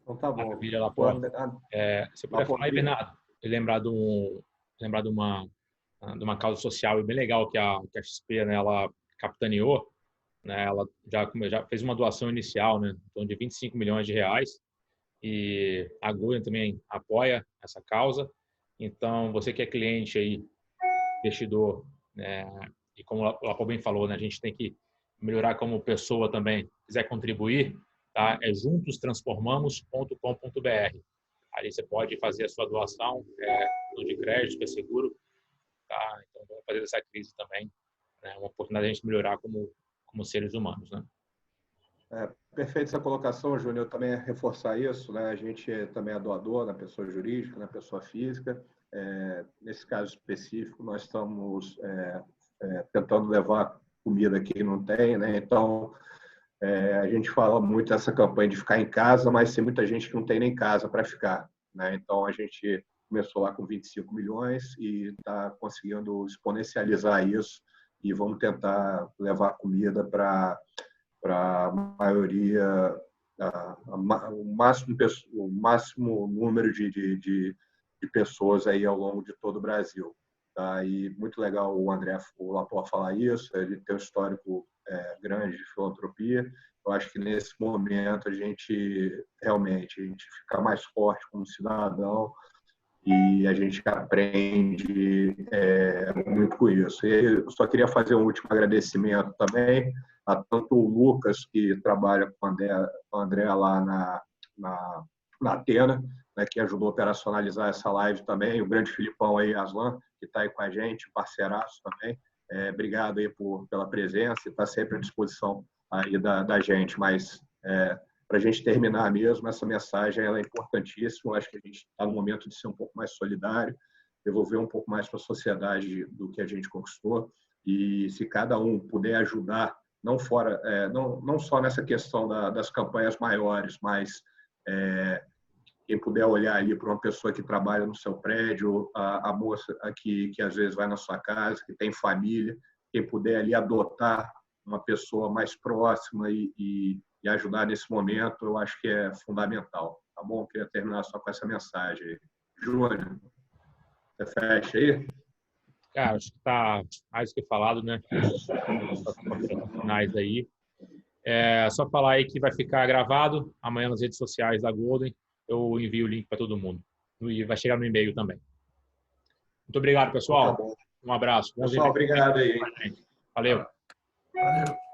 Então tá bom. Maravilha, Lapor. Você pode falar aí, Bernardo, e lembrar de uma causa social bem legal que a XP, né, ela capitaneou, né, ela já fez uma doação inicial, né, então de 25 milhões de reais, e a Golden também apoia essa causa. Então, você que é cliente aí, investidor, né, e como o Lapo bem falou, né, a gente tem que melhorar como pessoa também, quiser contribuir, tá? É juntostransformamos.com.br. Ali você pode fazer a sua doação, de crédito, é seguro, tá? Então, vamos fazer dessa crise também, né, uma oportunidade de a gente melhorar como seres humanos, né? Perfeita essa colocação, Júnior. Eu também reforçar isso, né? A gente também é doador na pessoa jurídica, na pessoa física. Nesse caso específico, nós estamos tentando levar comida que não tem, né? Então, a gente fala muito dessa campanha de ficar em casa, mas tem muita gente que não tem nem casa para ficar, né? Então, a gente começou lá com 25 milhões e está conseguindo exponencializar isso e vamos tentar levar comida para a maioria, o máximo número de pessoas aí ao longo de todo o Brasil. Tá? E muito legal o Laporte falar isso, ele tem um histórico grande de filantropia. Eu acho que nesse momento a gente fica mais forte como cidadão e a gente aprende muito com isso. E eu só queria fazer um último agradecimento também a tanto o Lucas, que trabalha com o André lá na Atena, né, que ajudou a operacionalizar essa live também, o grande Filipão aí, Aslan, que está aí com a gente, parceiraço também. Obrigado aí pela presença e está sempre à disposição aí da gente, mas para a gente terminar mesmo, essa mensagem ela é importantíssima. Eu acho que a gente está no momento de ser um pouco mais solidário, devolver um pouco mais para a sociedade do que a gente conquistou, e se cada um puder ajudar, não só nessa questão das campanhas maiores, mas quem puder olhar ali para uma pessoa que trabalha no seu prédio, a moça aqui que às vezes vai na sua casa, que tem família, quem puder ali adotar uma pessoa mais próxima e ajudar nesse momento, eu acho que é fundamental. Tá bom? Eu queria terminar só com essa mensagem. Júnior, você fecha aí? Cara, acho que está mais do que falado, né? Finais aí. Só falar aí que vai ficar gravado amanhã nas redes sociais da Golden. Eu envio o link para todo mundo. E vai chegar no e-mail também. Muito obrigado, pessoal. Tá bom. Um abraço. Pessoal, obrigado aí. Valeu. Valeu.